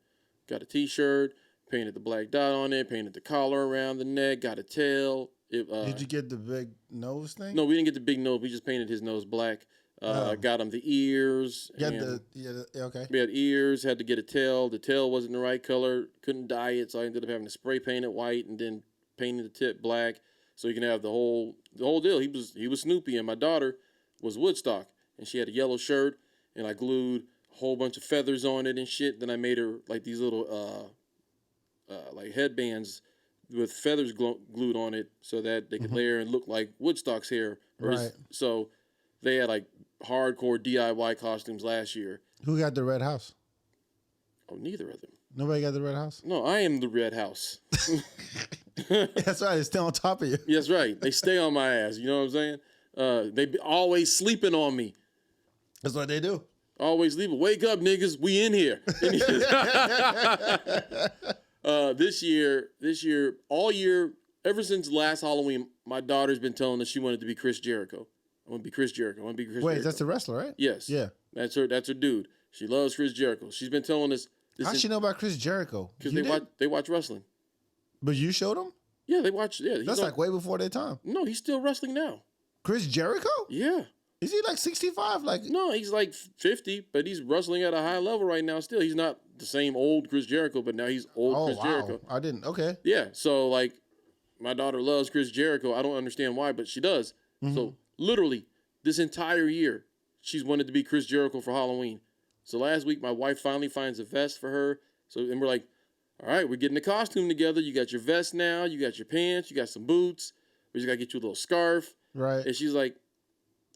Got a T-shirt, painted the black dot on it, painted the collar around the neck, got a tail. Did you get the big nose thing? No, we didn't get the big nose. We just painted his nose black. Got him the ears. Okay. We had ears, had to get a tail. The tail wasn't the right color. Couldn't dye it, so I ended up having to spray paint it white and then painting the tip black so you can have the whole deal. He was Snoopy, and my daughter was Woodstock, and she had a yellow shirt, and I glued a whole bunch of feathers on it and shit. Then I made her like these little like headbands with feathers glued on it so that they could layer and look like Woodstock's hair. Right. So they had like hardcore DIY costumes last year. Who got the red house? Oh, neither of them. Nobody got the red house? No, I am the red house. That's right. It's still on top of you. That's right. They stay on my ass. You know what I'm saying? They be always sleeping on me. That's what they do. Always sleeping. Wake up, niggas. We in here. This year, all year, ever since last Halloween, my daughter's been telling us she wanted to be Chris Jericho. I want to be Chris Jericho. I want to be Chris Jericho. Wait, that's the wrestler, right? Yes. Yeah. That's her dude. She loves Chris Jericho. She's been telling us this. How'd she know about Chris Jericho? Because they watch wrestling. But you showed them? Yeah, they watch. Yeah, that's like way before their time. No, he's still wrestling now. Chris Jericho? Yeah. Is he like 65? No, he's like 50, but he's wrestling at a high level right now still. He's not the same old Chris Jericho, but now he's old Chris Jericho. I didn't. Okay. Yeah, so like my daughter loves Chris Jericho. I don't understand why, but she does. Mm-hmm. So literally this entire year, she's wanted to be Chris Jericho for Halloween. So last week, my wife finally finds a vest for her. And we're like, all right, we're getting a costume together. You got your vest now. You got your pants. You got some boots. We just got to get you a little scarf. Right. And she's like,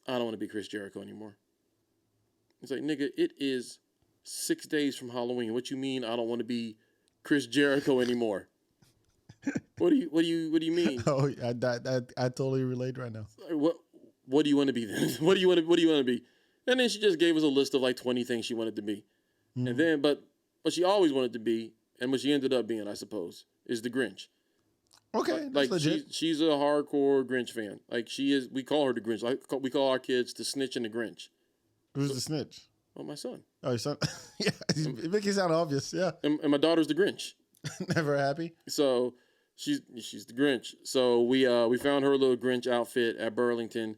I don't want to be Chris Jericho anymore. It's like, nigga, it is 6 days from Halloween. What you mean I don't want to be Chris Jericho anymore? What do you mean? Oh, I totally relate right now. What do you want to be then? What do you want to be? And then she just gave us a list of like 20 things she wanted to be. Mm-hmm. And then but she always wanted to be, and what she ended up being, I suppose, is the Grinch. Okay, like legit. she's a hardcore Grinch fan. Like she is. We call her the Grinch. We call our kids the Snitch and the Grinch. Who's the snitch? Oh, my son. Oh, your son. Yeah, it makes it sound obvious. Yeah. And my daughter's the Grinch. Never happy. So she's the Grinch. So we found her little Grinch outfit at Burlington.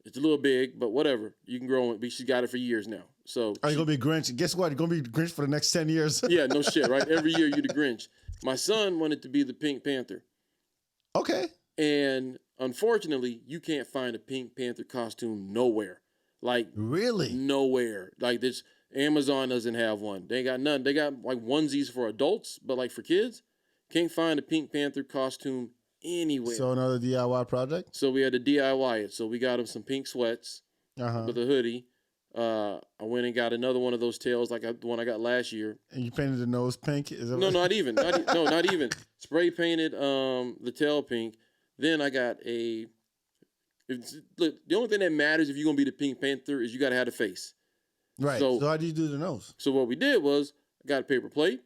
It's a little big, but whatever. You can grow it. She's got it for years now. So you're gonna be Grinch. Guess what? You're gonna be Grinch for the next 10 years. Yeah, no shit, right? Every year you're the Grinch. My son wanted to be the Pink Panther. Okay. And unfortunately, you can't find a Pink Panther costume nowhere. Like really? Nowhere. Like this Amazon doesn't have one. They got none. They got like onesies for adults, but like for kids, can't find a Pink Panther costume anywhere. So another DIY project? So we had to DIY it. So we got him some pink sweats with a hoodie. I went and got another one of those tails like the one I got last year. And you painted the nose pink? No, not even. Not even. Spray painted the tail pink. Then I got look, the only thing that matters if you're going to be the Pink Panther is you got to have a face. Right. So how do you do the nose? So what we did was I got a paper plate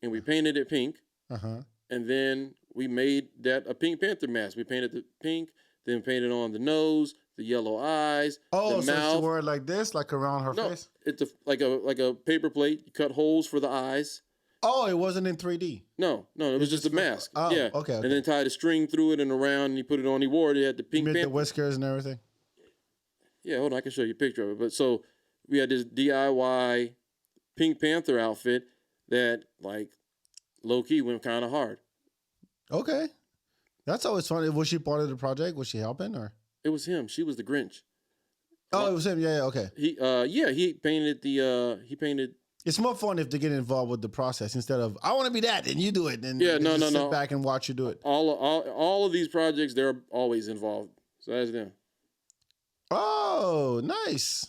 and we painted it pink. And then we made that a Pink Panther mask. We painted the pink, then painted on the nose, the yellow eyes, the mouth. So she wore it like this, like around her face? It's like a paper plate. You cut holes for the eyes. Oh, it wasn't in 3D. No, it was just a mask. Oh, yeah. Okay. And then tied a string through it and around, and he put it on. He wore it. He had the Pink Panther. The whiskers and everything. Yeah, hold on. I can show you a picture of it. But so we had this DIY Pink Panther outfit that, like, low key went kind of hard. Okay, that's always fun. Was she part of the project? Was she helping or? It was him. She was the Grinch. Oh, it was him. Yeah. Okay. He painted He painted. It's more fun if they get involved with the process instead of I want to be that and you do it. And no. Sit back and watch you do it. All of these projects, they're always involved. So that's them. Oh, nice.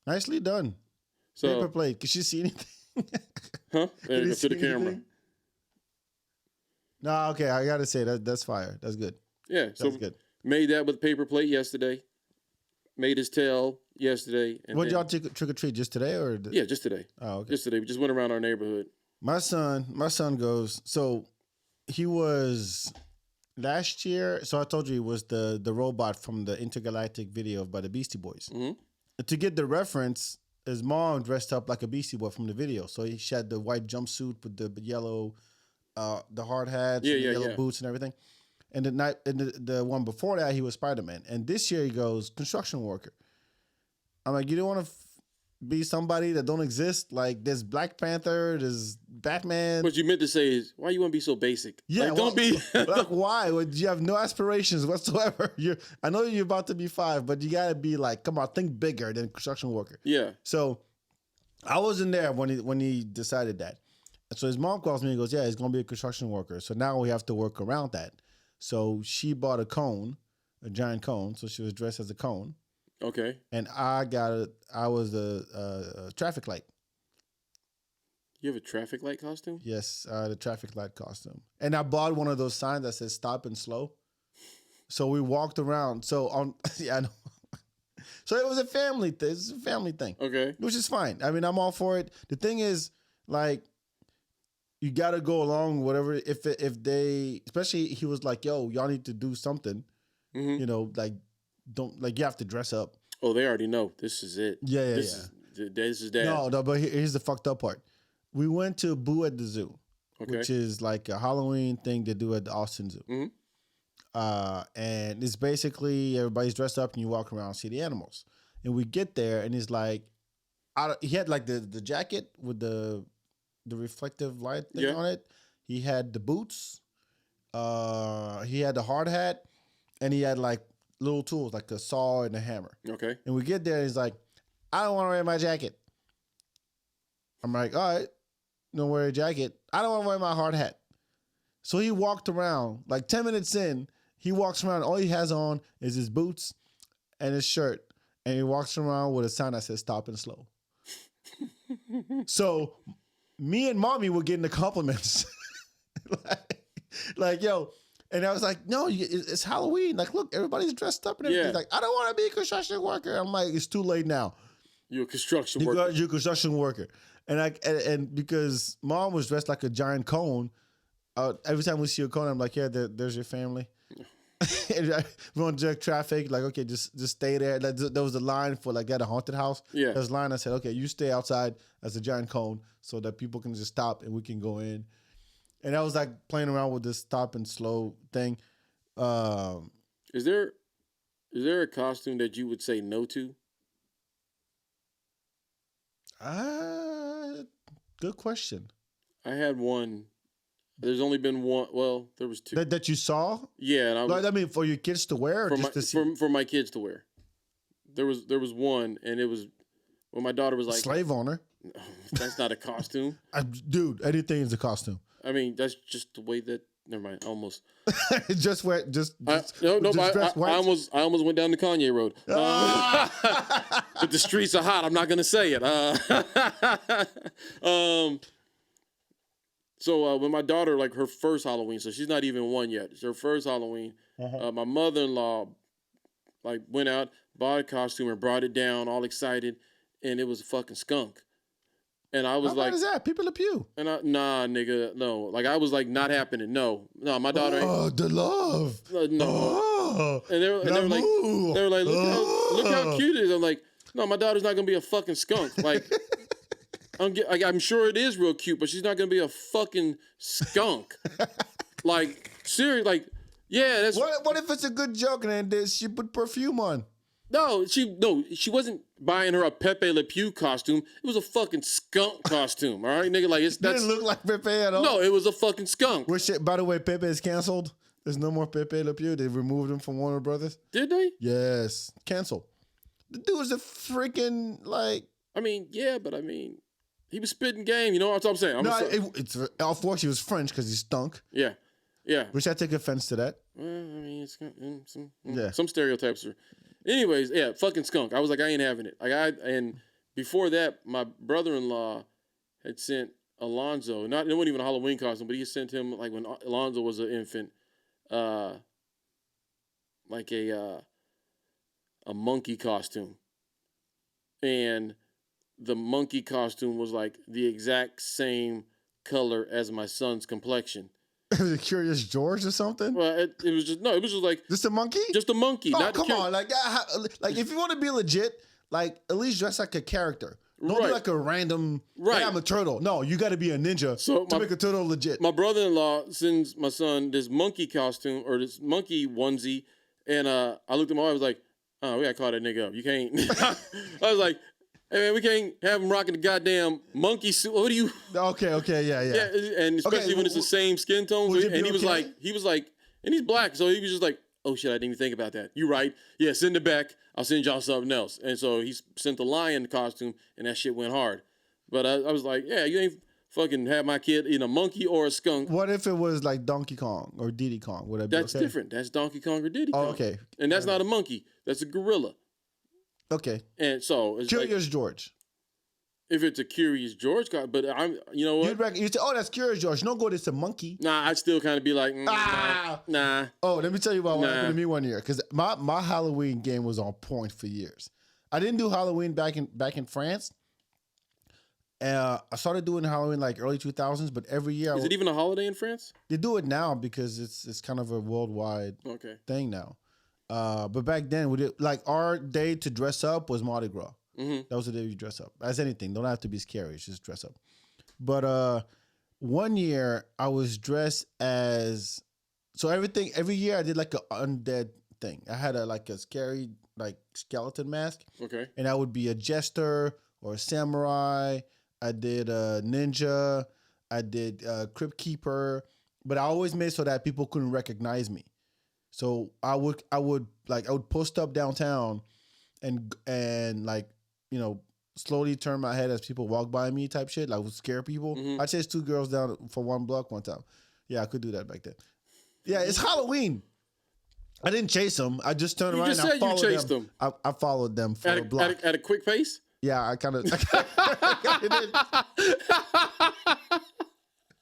Nicely done. So, paper plate. Can she see anything? Huh? There Did you he go to the say camera. anything? No, okay. I gotta say that's fire. That's good. Yeah, so That's good. made that with paper plate yesterday. Made his tail yesterday, and What then y'all trick or treat just today or? yeah, just today. Oh, okay. Just today. We just went around our neighborhood. My son goes. So he was last year. So I told you he was the robot from the intergalactic video by the Beastie Boys. Mm-hmm. To get the reference, his mom dressed up like a Beastie Boy from the video. So she had the white jumpsuit with the yellow, the hard hats, Yeah, and the yeah, yellow yeah. boots and everything. And the one before that, he was Spider-Man. And this year he goes construction worker. I'm like, you don't want to be somebody that don't exist? Like there's Black Panther, there's Batman. What you meant to say is, why you want to be so basic? Yeah, like, don't be. like why? You have no aspirations whatsoever. I know you're about to be 5, but you gotta be like, come on, think bigger than construction worker. Yeah. So I wasn't there when he decided that. So his mom calls me and goes, yeah, he's gonna be a construction worker. So now we have to work around that. So she bought a cone, a giant cone. So she was dressed as a cone. Okay. And I was a traffic light. You have a traffic light costume? Yes, the traffic light costume. And I bought one of those signs that says stop and slow. So we walked around. Yeah, I know. So it was a family thing. It's a family thing. Okay. Which is fine. I mean, I'm all for it. The thing is, like, you got to go along whatever. If they, especially he was like, yo, y'all need to do something. Mm-hmm. You know, like, don't, like, you have to dress up. Oh, they already know. This is it. Yeah. This is dad. No, but here's the fucked up part. We went to Boo at the Zoo, Okay. which is like a Halloween thing they do at the Austin Zoo. Mm-hmm. And it's basically everybody's dressed up and you walk around and see the animals. And we get there and it's like, he had like the jacket with the reflective light thing on it. He had the boots. He had the hard hat, and he had like little tools like a saw and a hammer. Okay. And we get there and he's like, I don't want to wear my jacket. I'm like, all right, don't wear a jacket. I don't want to wear my hard hat. So he walked around, like 10 minutes in, he walks around. All he has on is his boots and his shirt. And he walks around with a sign that says stop and slow. So me and mommy were getting the compliments. like, yo. And I was like, no, it's Halloween. Like, look, everybody's dressed up and everything. Yeah. Like, I don't want to be a construction worker. I'm like, it's too late now. You're a construction worker. You're a construction worker. And because mom was dressed like a giant cone, every time we see a cone, I'm like, yeah, there's your family. And we want to direct traffic, like, okay, just stay there. Like, there was a line for like at a haunted house. Yeah. There's a line that said, okay, you stay outside as a giant cone so that people can just stop and we can go in. And I was like playing around with this stop and slow thing. Is there a costume that you would say no to? Good question. I had one. There's only been one. Well, there was two. That you saw? Yeah, and I mean, for your kids to wear, or for just my to see? for my kids to wear. There was one, and it was when my daughter was like, Slave owner. "That's not a costume." Dude, anything is a costume. I mean, that's just the way that. Never mind. Almost. Just wear. Just I almost went down the Kanye road. But the streets are hot. I'm not gonna say it. So when my daughter, like her first Halloween, so she's not even one yet. It's her first Halloween. My mother-in-law, like went out, bought a costume, and brought it down, all excited, and it was a fucking skunk. And I was How like, bad is that? People at Pew. and nah, nigga, no. Like I was like, not happening. No, my daughter ain't. Oh, the love. No. Oh, And they were like, look how cute it is. I'm like, no, my daughter's not gonna be a fucking skunk. Like, I'm sure it is real cute, but she's not gonna be a fucking skunk. Like, seriously, like, yeah, that's What if it's a good joke and then she put perfume on? no, she wasn't buying her a Pepe Le Pew costume. It was a fucking skunk costume. All right, nigga, like that's Didn't look like Pepe at all. no, it was a fucking skunk. Which, by the way, Pepe is canceled. There's no more Pepe Le Pew. They removed him from Warner Brothers. Did they? Yes, canceled. The dude's a freaking like. I mean, yeah, but I mean, he was spitting game. You know what I'm saying? It's unfortunately he was French because he stunk. Yeah. Which I take offense to that. Well, I mean, it's Yeah. some stereotypes are. Anyways, yeah, fucking skunk. I was like, I ain't having it. And before that, my brother-in-law had sent Alonzo. Not it wasn't even a Halloween costume, but he sent him like when Alonzo was an infant, like a monkey costume, and the monkey costume was like the exact same color as my son's complexion. Was it Curious George or something? Well, it was just no, it was just like Just a monkey? just a monkey. Oh, not come on. Like if you want to be legit, like at least dress like a character. Don't Right. be like a random, Right. hey, I'm a turtle. No, you got to be a ninja to make a turtle legit. My brother-in-law sends my son this monkey costume or this monkey onesie, and I looked at my wife. I was like, "Oh, we gotta call that nigga up. You can't." I was like, "Hey man, we can't have him rocking the goddamn monkey suit. What do you?" Okay, yeah. And especially when it's the same skin tone. would So, it be and he was like, and he's black, so he was just like, "Oh shit, I didn't even think about that. You right? Yeah, send it back. I'll send y'all something else." And so he sent the lion costume, and that shit went hard. But I was like, "Yeah, you ain't fucking have my kid in a monkey or a skunk." What if it was like Donkey Kong or Diddy Kong? Would that be That's okay? different. That's Donkey Kong or Diddy Kong. Oh, okay. And that's not a monkey. That's a gorilla. Okay. And so it's Curious George. if it's a Curious George card, but you know what? You say, oh, that's Curious George. Don't go, it's a monkey. Nah, I'd still kind of be like, nah. Oh, let me tell you about what Nah. happened to me one year. Because my Halloween game was on point for years. I didn't do Halloween back in France. I started doing Halloween like early 2000s, but every year Is it even a holiday in France? they do it now because it's kind of a worldwide Okay. thing now. But back then, we did, like our day to dress up was Mardi Gras. Mm-hmm. That was the day you dress up. As anything, don't have to be scary. It's just dress up. But one year I was dressed as every year I did like an undead thing. I had like a scary like skeleton mask, Okay. and I would be a jester or a samurai. I did a ninja. I did crypt keeper, but I always made so that people couldn't recognize me. So I would post up downtown and like, you know, slowly turn my head as people walk by me type shit. Like would scare people. Mhm. I chased 2 girls down for 1 block one time. Yeah, I could do that back then. Yeah, it's Halloween. I didn't chase them. I just turned You around just and I said you followed chased them. I followed them for At a block. a quick pace? Yeah, I kind of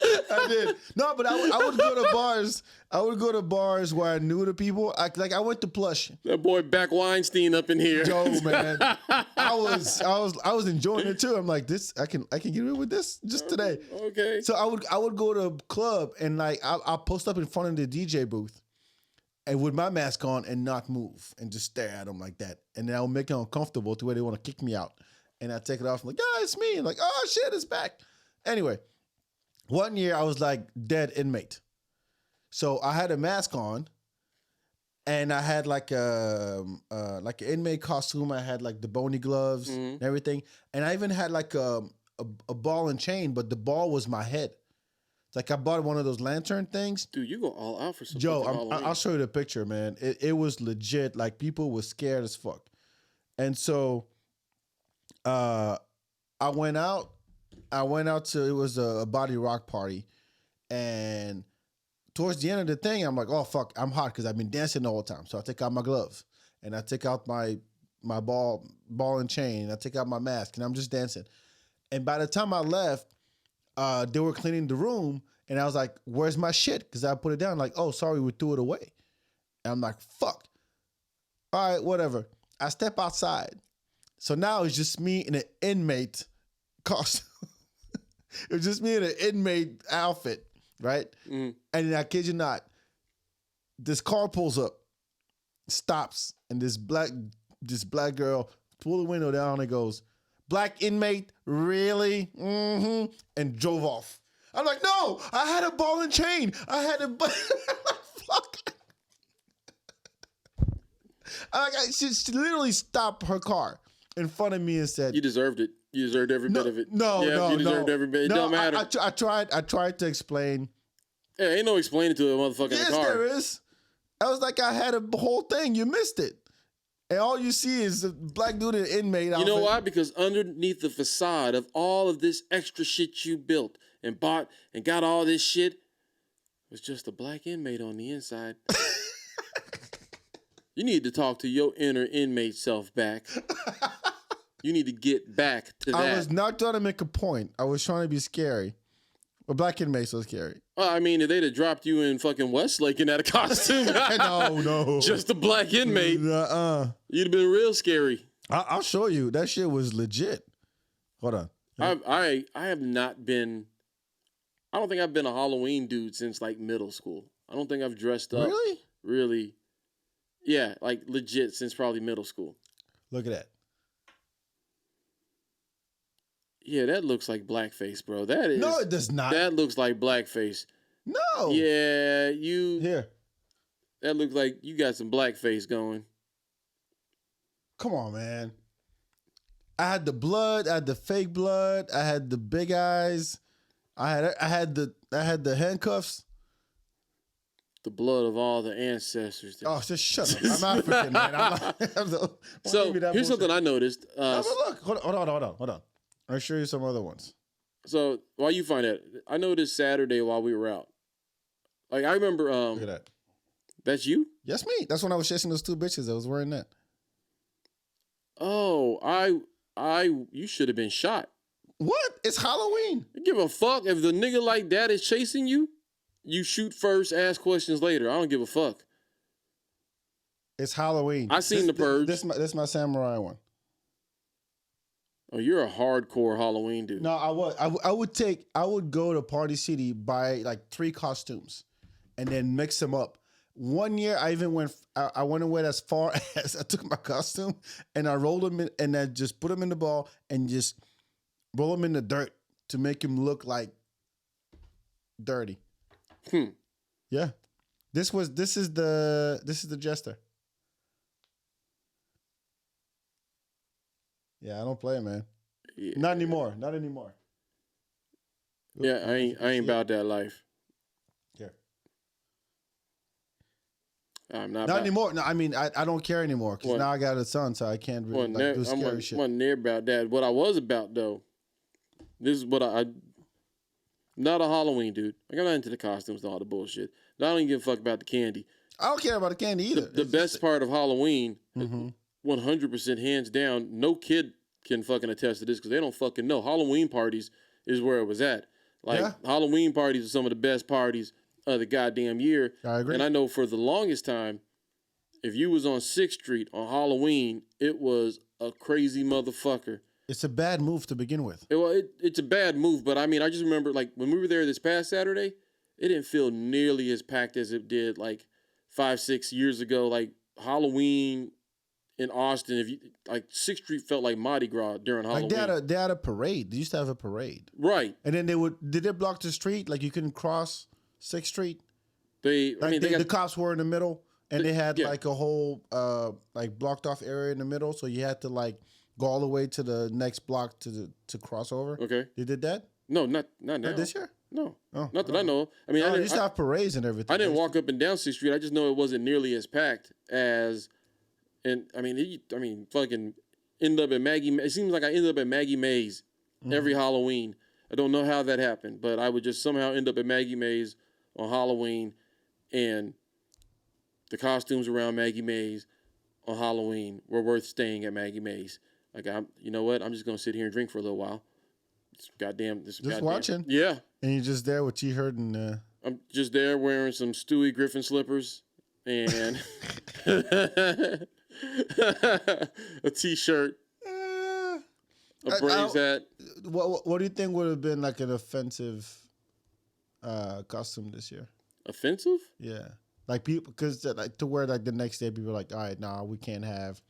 I did. No, but I would go to bars. I would go to bars where I knew the people. I went to Plush. That boy Back Weinstein up in here. Yo, man, I was enjoying it too. I'm like, this I can get away with this just today. Okay. So I would go to a club and like I'll post up in front of the DJ booth, and with my mask on and not move and just stare at them like that, and then I'll make it uncomfortable to where they want to kick me out, and I take it off. I'm like, yeah, it's me. And like, oh shit, it's back. Anyway. One year I was like dead inmate. So I had a mask on and I had like an inmate costume. I had like the bony gloves and everything. And I even had like a ball and chain, but the ball was my head. It's like I bought one of those lantern things. Dude, you go all out for some Yo, fucking Halloween. I'll show you the picture, man. It was legit. Like people were scared as fuck. And so I went out to, it was a body rock party. And towards the end of the thing, I'm like, oh, fuck, I'm hot because I've been dancing the whole time. So I take out my gloves and I take out my ball and chain. And I take out my mask and I'm just dancing. And by the time I left, they were cleaning the room. And I was like, where's my shit? Because I put it down like, oh, sorry, we threw it away. And I'm like, fuck. All right, whatever. I step outside. So now it's just me in an inmate costume. It was just me in an inmate outfit, right? And then I kid you not, this car pulls up, stops, and this black girl pulled the window down and goes, "Black inmate, really?" Mm-hmm. And drove off. I'm like, no, I had a ball and chain. I had a fuck. She literally stopped her car in front of me and said, You deserved it. You deserved every bit of it. No, You deserved every bit. It don't matter. I tried to explain. Yeah, ain't no explaining to a motherfucker Yes, in the car. there is. I was like, I had a whole thing. You missed it. And all you see is a black dude in an inmate outfit. You know why? Because underneath the facade of all of this extra shit you built and bought and got all this shit was just a black inmate on the inside. You need to talk to your inner inmate self back. You need to get back to that. I was not trying to make a point. I was trying to be scary. A black kid made so scary. I mean, if they'd have dropped you in fucking Westlake in that costume, no, just a black inmate, you'd have been real scary. I'll show you. That shit was legit. Hold on. I have not been. I don't think I've been a Halloween dude since like middle school. I don't think I've dressed up. Really? Yeah, like legit since probably middle school. Look at that. Yeah, that looks like blackface, bro. That is. No, it does not. That looks like blackface. No. Yeah, you. Here. That looks like you got some blackface going. Come on, man. I had the blood. I had the fake blood. I had the big eyes. I had the handcuffs. The blood of all the ancestors. Oh, just shut up. I'm African, man. So here's something I noticed. Look, hold on. I'll show you some other ones. So while you find that, I noticed Saturday while we were out. Like I remember. Look at that. That's you? That's me. That's when I was chasing those two bitches. I was wearing that. Oh, you should have been shot. What? It's Halloween. I give a fuck if the nigga like that is chasing you. You shoot first, ask questions later. I don't give a fuck. It's Halloween. I seen The Purge. This my samurai one. Oh, you're a hardcore Halloween dude. No, I would go to Party City, buy like 3 costumes, and then mix them up. One year, I went as far as I took my costume and I rolled them in, and I just put them in the ball and just roll them in the dirt to make him look like dirty. Yeah. This is the jester. Yeah, I don't play it, man. Yeah. Not anymore. Yeah, I ain't about that life. Yeah. I'm not anymore. No, I mean I don't care anymore because now I got a son, so I can't really do scary shit. I wasn't near about that. What I was about though, this is what I not a Halloween dude. I got not into the costumes and all the bullshit. I don't even give a fuck about the candy. I don't care about the candy either. The best part of Halloween, 100% hands down, no kid can fucking attest to this because they don't fucking know. Halloween parties is where it was at. Like Halloween parties are some of the best parties of the goddamn year. I agree. And I know for the longest time, if you was on 6th Street on Halloween, it was a crazy motherfucker. It's a bad move to begin with. It's a bad move, but I mean, I just remember like when we were there this past Saturday, it didn't feel nearly as packed as it did like 5-6 years ago. Like Halloween in Austin, if you like 6th Street felt like Mardi Gras during Halloween. Like they had a parade. They used to have a parade, right? And then did they block the street? Like you couldn't cross 6th Street. The cops were in the middle, and they had like a whole like blocked off area in the middle, so you had to like go all the way to the next block to cross over. Okay, they did that. No, not now. Not this year. No, not that I know of. I mean, I used to have parades and everything. I didn't walk up and down 6th Street. I just know it wasn't nearly as packed as. And I mean, fucking end up at Maggie. It seems like I ended up at Maggie Mae's every Halloween. I don't know how that happened, but I would just somehow end up at Maggie Mae's on Halloween, and the costumes around Maggie Mae's on Halloween were worth staying at Maggie Mae's. Like you know what? I'm just gonna sit here and drink for a little while. Watching. Yeah. And you're just there with T-Hurt and. I'm just there wearing some Stewie Griffin slippers and. A T-shirt, a Braves hat. What do you think would have been like an offensive costume this year? Offensive? Yeah, like people because like to wear like the next day, people are like, all right, nah, we can't have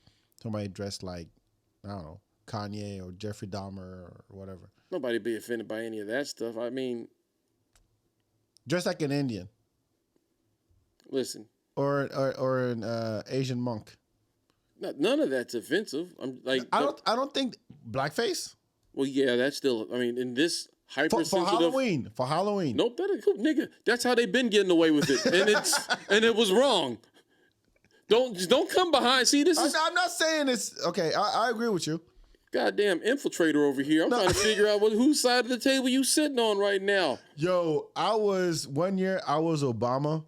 somebody dressed like I don't know Kanye or Jeffrey Dahmer or whatever. Nobody be offended by any of that stuff. I mean, dressed like an Indian. Listen. Or an Asian monk. None of that's offensive. I'm like I don't think blackface. Well, yeah, that's still. I mean, in this hypersensitive for Halloween. Nope, nigga. That's how they've been getting away with it, and and it was wrong. Don't come behind. See, this is. I'm not saying it's okay. I agree with you. Goddamn infiltrator over here. I'm trying to figure out whose side of the table you sitting on right now. Yo, one year I was Obama.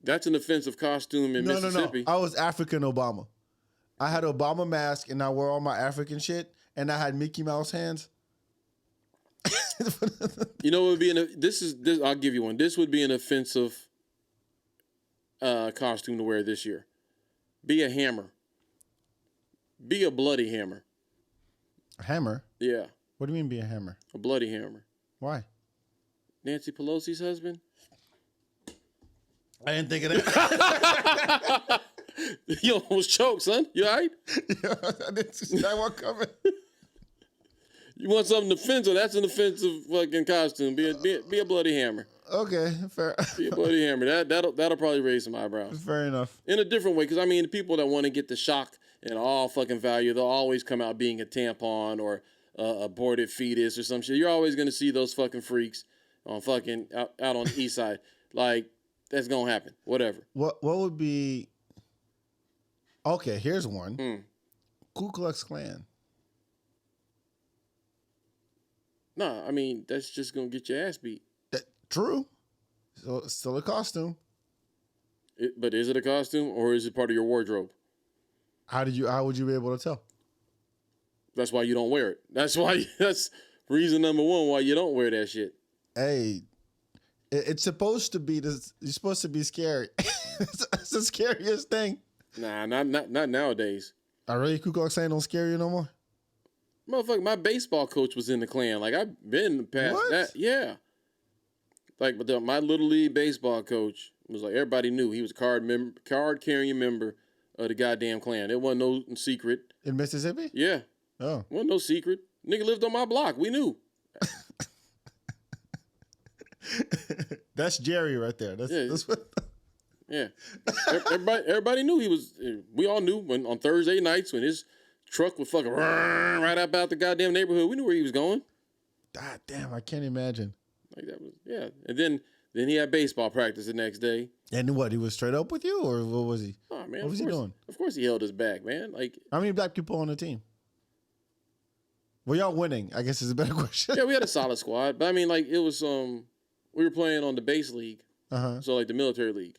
That's an offensive costume in Mississippi. No. I was African Obama. I had Obama mask and I wore all my African shit and I had Mickey Mouse hands. You know what would be this? I'll give you one. This would be an offensive costume to wear this year. Be a hammer. Be a bloody hammer. A hammer? Yeah. What do you mean be a hammer? A bloody hammer. Why? Nancy Pelosi's husband? I didn't think of that. You almost choked, son. You all right? Yeah, I didn't see that one coming. You want something offensive? That's an offensive fucking costume. Be a bloody hammer. Okay, fair. Be a bloody hammer. That'll probably raise some eyebrows. Fair enough. In a different way, because I mean, the people that want to get the shock and all fucking value, they'll always come out being a tampon or aborted fetus or some shit. You're always gonna see those fucking freaks on fucking out on the east side. Like, that's gonna happen. Whatever. What would be? Okay, here's one. Ku Klux Klan. Nah, I mean, that's just gonna get your ass beat. True. So it's still a costume. But is it a costume or is it part of your wardrobe? How would you be able to tell? That's why you don't wear it. That's reason number one why you don't wear that shit. Hey, it's supposed to be this. You're supposed to be scary. It's the scariest thing. Nah, not nowadays. I really Ku Klux Klan don't scare you no more. Motherfucker, my baseball coach was in the Klan. Like, I've been past that. Yeah. Like, but my little league baseball coach was like, everybody knew he was a card carrying member of the goddamn Klan. It wasn't no secret. In Mississippi? Yeah. Oh. Wasn't no secret. Nigga lived on my block. We knew. That's Jerry right there. That's what. Yeah. Everybody knew he was. We all knew when on Thursday nights when his truck would fucking right about the goddamn neighborhood. We knew where he was going. God damn, I can't imagine. Like that was and then he had baseball practice the next day. And what, he was straight up with you, or what was he? Oh man, what was he doing? Of course he held his back, man. Like, how many black people on the team? Were y'all winning? I guess is a better question. Yeah, we had a solid squad, but I mean, like, it was we were playing on the base league, so like the military league,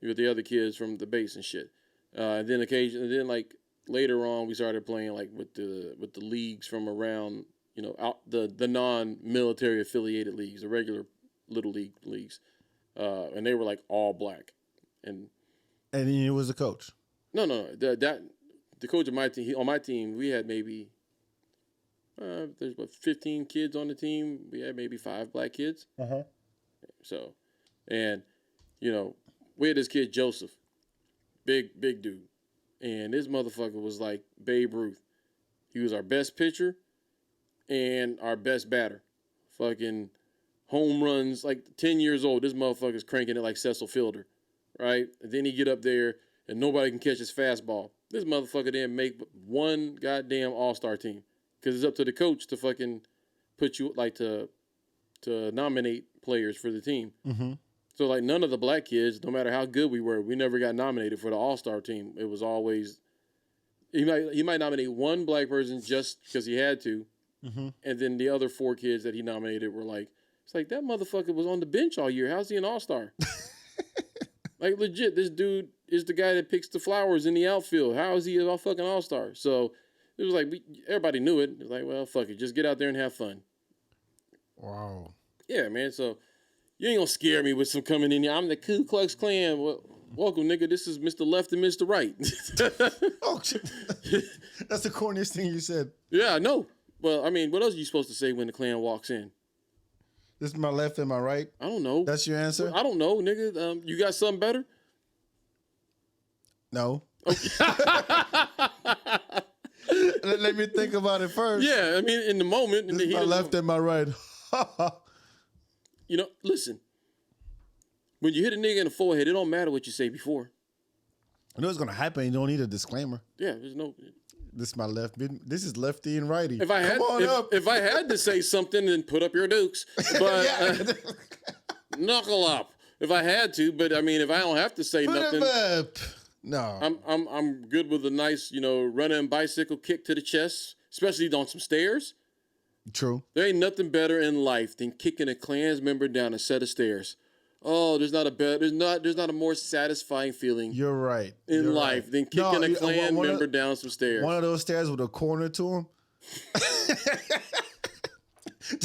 with the other kids from the base and shit. And then like later on, we started playing like with the leagues from around. You know, out the non-military affiliated leagues, the regular little league leagues, and they were like all black, and he was the coach. No, the coach of my team. On my team, we had maybe there's 15 kids on the team. We had maybe 5 black kids. So, and you know, we had this kid Joseph, big dude, and this motherfucker was like Babe Ruth. He was our best pitcher. And our best batter. Fucking home runs, like 10 years old. This motherfucker's cranking it like Cecil Fielder, right? And then he get up there and nobody can catch his fastball. This motherfucker didn't make one goddamn all-star team. Because it's up to the coach to fucking put you, like, to nominate players for the team. So, like, none of the black kids, no matter how good we were, we never got nominated for the all-star team. It was always, he might nominate one black person just because he had to. And then the other 4 kids that he nominated were like, it's like, that motherfucker was on the bench all year. How's he an all-star? Like, legit, this dude is the guy that picks the flowers in the outfield. How is he a fucking all-star? So it was like, everybody knew it. It was like, well, fuck it. Just get out there and have fun. Wow. Yeah, man. So you ain't going to scare me with some coming in here. I'm the Ku Klux Klan. Well, welcome, nigga. This is Mr. Left and Mr. Right. Oh, that's the corniest thing you said. Yeah, I know. Well, I mean, what else are you supposed to say when the Klan walks in? This is my left and my right? I don't know. That's your answer? I don't know, nigga. You got something better? No. Okay. Let me think about it first. Yeah, I mean, in the moment. This is my left and my right. You know, listen. When you hit a nigga in the forehead, it don't matter what you say before. I know it's going to happen. You don't need a disclaimer. Yeah, there's no... This is my left. This is lefty and righty. If I had to say something, then put up your dukes. But knuckle up. If I had to, but I mean, if I don't have to say nothing, no. I'm good with a nice, running bicycle kick to the chest, especially on some stairs. True. There ain't nothing better in life than kicking a Klans member down a set of stairs. Oh, there's not a more satisfying feeling. You're right. In life than kicking a Klan member down some stairs. One of those stairs with a corner to them.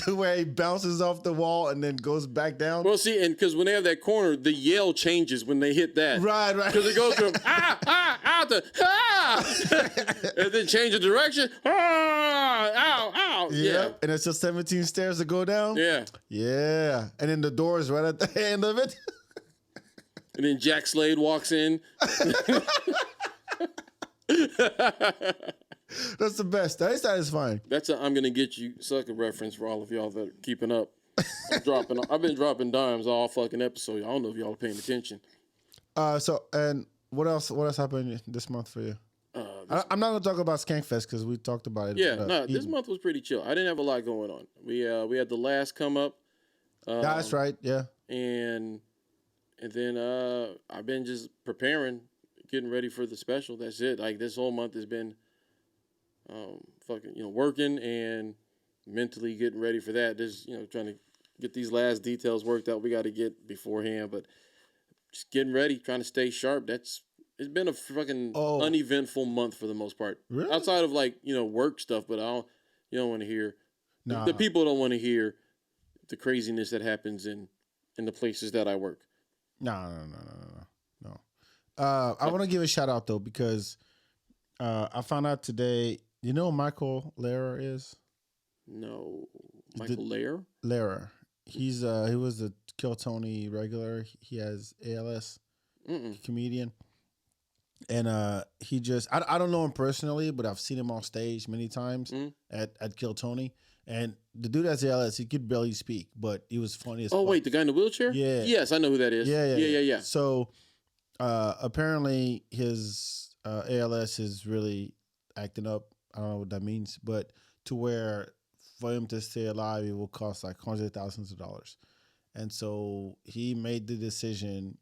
to where he bounces off the wall and then goes back down. Well, see, and because when they have that corner, the yell changes when they hit that. Right. Because it goes from and then change the direction. Ow. Yeah. And it's just 17 stairs to go down. Yeah. Yeah. And then the door is right at the end of it. And then Jack Slade walks in. That's the best. That is satisfying. That's a I'm gonna get you sucker reference for all of y'all that are keeping up. I've been dropping dimes all fucking episode. I don't know if y'all are paying attention. So and what else happened this month for you? I'm not gonna talk about Skankfest because we talked about it. Yeah, this month was pretty chill. I didn't have a lot going on. We had the last come up. That's right. Yeah. And then I've been just preparing, getting ready for the special. That's it. Like this whole month has been working and mentally getting ready for that. Just trying to get these last details worked out. We got to get beforehand, but just getting ready, trying to stay sharp. It's been a fucking uneventful month for the most part. Really? Outside of work stuff, but you don't want to hear. Nah. The people don't want to hear the craziness that happens in the places that I work. No. I want to give a shout out though because I found out today. You know who Michael Lehrer is? No, Michael Lehrer. Lehrer. He was a Kill Tony regular. He has ALS. Comedian. And he just I don't know him personally, but I've seen him on stage many times at Kill Tony. And the dude has ALS, he could barely speak, but he was funny as fuck. Oh wait, the guy in the wheelchair? Yeah. Yes, I know who that is. Yeah. So apparently his ALS is really acting up. I don't know what that means, but to where for him to stay alive, it will cost like hundreds of thousands of dollars. And so he made the decision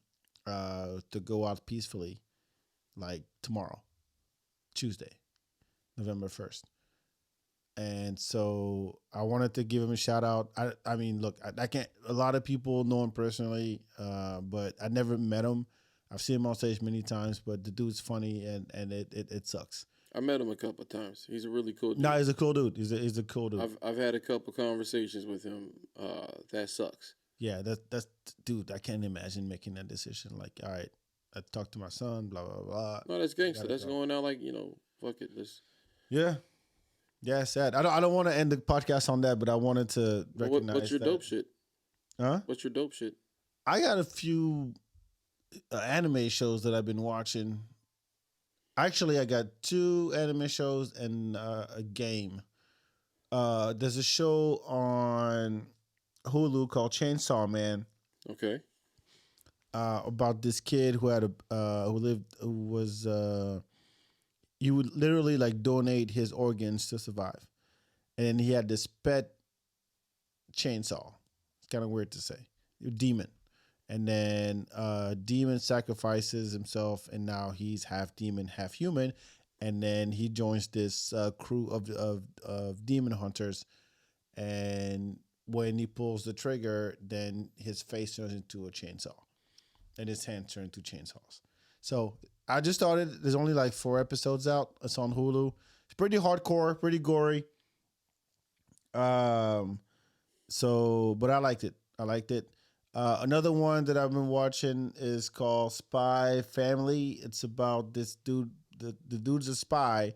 to go out peacefully, like tomorrow, Tuesday, November 1st. And so I wanted to give him a shout out. I mean, look, I can't. A lot of people know him personally, but I never met him. I've seen him on stage many times, but the dude's funny and it sucks. I met him a couple of times. He's a really cool dude. No, he's a cool dude. He's a cool dude. I've had a couple conversations with him. That sucks. Yeah, that's dude. I can't imagine making that decision. Like, all right, I talked to my son. Blah blah blah. No, that's gangster. That's going out like fuck it. Yeah, sad. I don't want to end the podcast on that, but I wanted to recognize. What's your dope shit? Huh? What's your dope shit? I got a few anime shows that I've been watching. Actually, I got 2 anime shows and a game. There's a show on Hulu called Chainsaw Man. Okay. About this kid who had he would literally like donate his organs to survive, and he had this pet chainsaw. It's kind of weird to say, demon. And then demon sacrifices himself, and now he's half demon, half human. And then he joins this crew of demon hunters. And when he pulls the trigger, then his face turns into a chainsaw, and his hands turn into chainsaws. So I just started. There's only like 4 episodes out. It's on Hulu. It's pretty hardcore, pretty gory. But I liked it. Another one that I've been watching is called Spy Family. It's about this dude. The dude's a spy.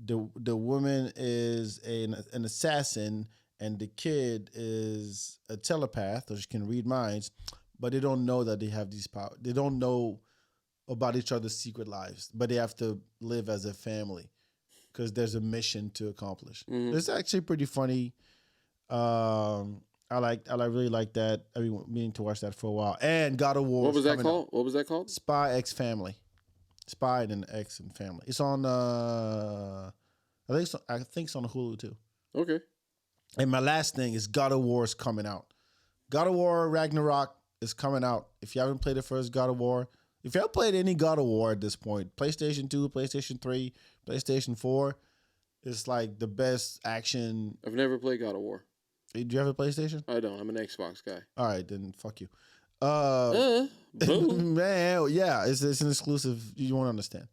The woman is an assassin, and the kid is a telepath, or she can read minds. But they don't know that they have these powers. They don't know about each other's secret lives, but they have to live as a family because there's a mission to accomplish. Mm-hmm. It's actually pretty funny. I really like that. I've been meaning to watch that for a while. And God of War. What was that called? What was that called? Spy X Family. Spy and X and Family. It's on. I think it's on Hulu too. Okay. And my last thing is God of War is coming out. God of War Ragnarok is coming out. If you haven't played the first God of War, if you haven't played any God of War at this point, PlayStation 2, PlayStation 3, PlayStation 4, it's like the best action. I've never played God of War. Do you have a PlayStation? I don't. I'm an Xbox guy. All right, then fuck you. Man, yeah, it's an exclusive. You won't understand.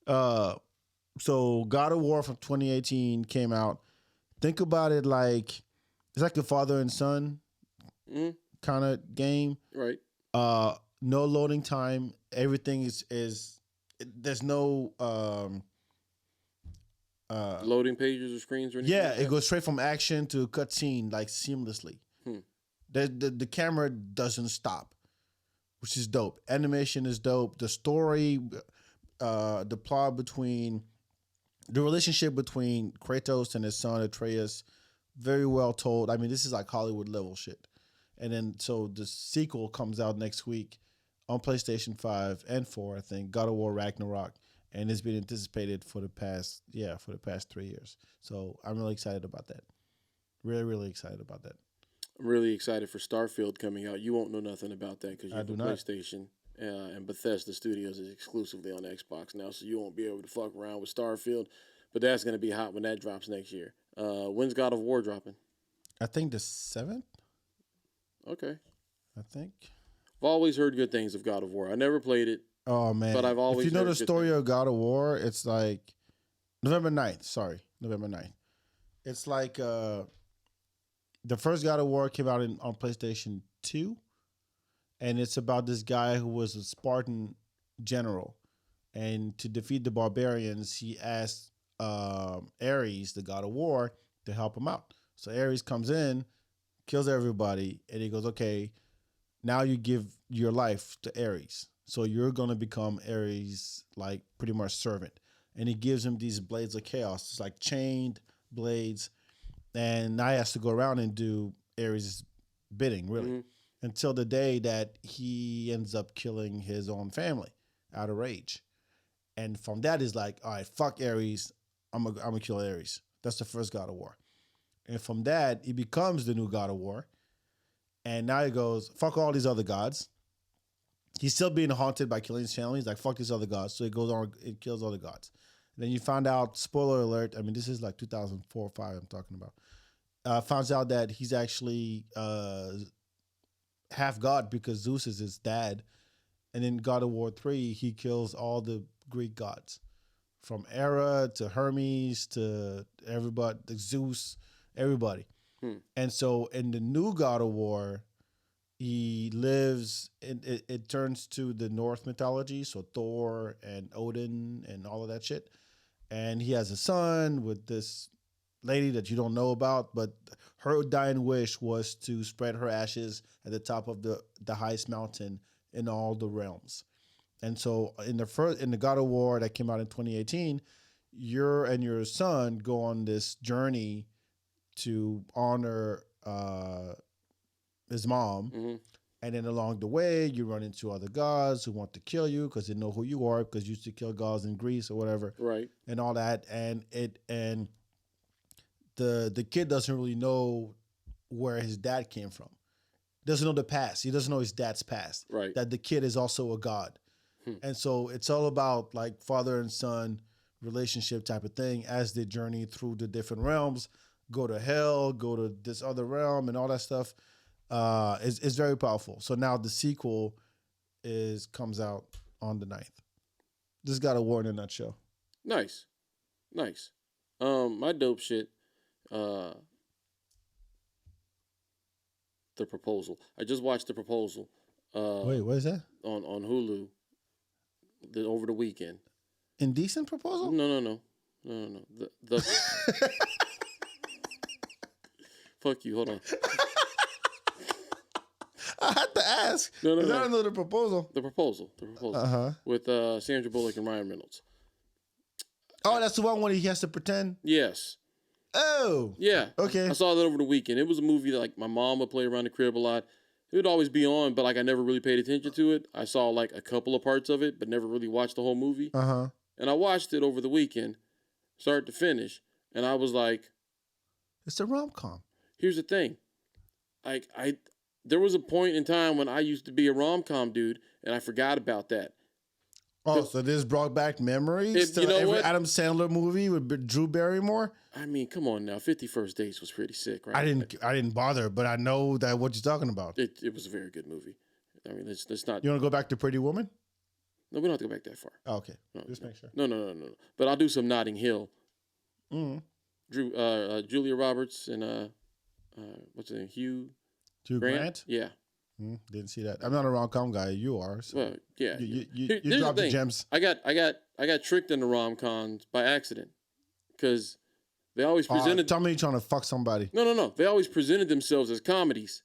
So God of War from 2018 came out. Think about it like It's like a father and son Mm-hmm. kind of game. Right. No loading time. Everything is there's no Loading pages or screens or anything yeah, like it that? goes straight from action to cutscene like seamlessly. Hmm. The camera doesn't stop, which is dope. Animation is dope. The story, the plot between the relationship between Kratos and his son Atreus, very well told. I mean, this is like Hollywood level shit. And then so the sequel comes out next week on PlayStation 5 and 4, I think, God of War Ragnarok. And it's been anticipated for the past 3 years. So I'm really excited about that. Really, really excited about that. I'm really excited for Starfield coming out. You won't know nothing about that because you I have a do not. PlayStation. And Bethesda Studios is exclusively on Xbox now, so you won't be able to fuck around with Starfield. But that's going to be hot when that drops next year. When's God of War dropping? I think the 7th, Okay. I think. I've always heard good things of God of War. I never played it, Oh, man. but I've always if you know heard the good story things. of God of War, it's like November 9th. Sorry, November 9th. It's like the first God of War came out on PlayStation 2. And it's about this guy who was a Spartan general. And to defeat the barbarians, he asked Ares, the god of war, to help him out. So Ares comes in, kills everybody, and he goes, okay, now you give your life to Ares. So you're going to become Ares, like pretty much servant. And he gives him these blades of chaos. It's like chained blades. And now he has to go around and do Ares' bidding, really. Mm-hmm. Until the day that he ends up killing his own family out of rage. And from that, he's like, all right, fuck Ares. I'm gonna kill Ares. That's the first God of War. And from that, he becomes the new God of War. And now he goes, fuck all these other gods. He's still being haunted by killing his family. He's like, fuck these other gods. So he goes on, it kills other gods. And then you find out, spoiler alert, I mean, this is like 2004 or 5 I'm talking about. Finds out that he's actually half god because Zeus is his dad. And in God of War 3, he kills all the Greek gods. From Hera to Hermes to everybody, the Zeus, everybody. And so in the new God of War, he lives, it turns to the Norse mythology, so Thor and Odin and all of that shit. And he has a son with this lady that you don't know about, but her dying wish was to spread her ashes at the top of the highest mountain in all the realms. And so in the God of War that came out in 2018, you and your son go on this journey to honor his mom. Mm-hmm. And then along the way, you run into other gods who want to kill you because they know who you are because you used to kill gods in Greece or whatever. Right. And all that. And the kid doesn't really know where his dad came from. Doesn't know the past. He doesn't know his dad's past. Right. That the kid is also a god. And so it's all about like father and son relationship type of thing as they journey through the different realms, go to hell, go to this other realm and all that stuff. Is very powerful. So now the sequel comes out on the 9th. This got a war in a nutshell. Nice. My dope shit. The Proposal. I just watched The Proposal. Wait, what is that? On Hulu. Over the weekend. Indecent Proposal? No. The Fuck you. Hold on. I had to ask. No. I don't know The Proposal. The Proposal. Uh-huh. With Sandra Bullock and Ryan Reynolds. Oh, that's the one when he has to pretend? Yes. Oh. Yeah. Okay. I saw that over the weekend. It was a movie that like my mom would play around the crib a lot. It would always be on, but like I never really paid attention to it. I saw like a couple of parts of it, but never really watched the whole movie. Uh-huh. And I watched it over the weekend, start to finish, and I was like, it's a rom-com. Here's the thing. Like there was a point in time when I used to be a rom-com dude, and I forgot about that. Oh, so this brought back memories to you know every what? Adam Sandler movie with Drew Barrymore? I mean, come on now. 50 First Dates was pretty sick, right? I didn't bother, but I know that what you're talking about. It was a very good movie. I mean, let's not. You want to go back to Pretty Woman? No, we don't have to go back that far. Oh, okay. No, Just make sure. No. But I'll do some Notting Hill. Mm-hmm. Julia Roberts and what's his name? Hugh Hugh Grant? Yeah. Didn't see that. I'm not a rom-com guy. You are. So Well, yeah. you Here's dropped the the thing. gems. I got tricked into rom-coms by accident because they always presented. Tell me you're trying to fuck somebody. No. They always presented themselves as comedies.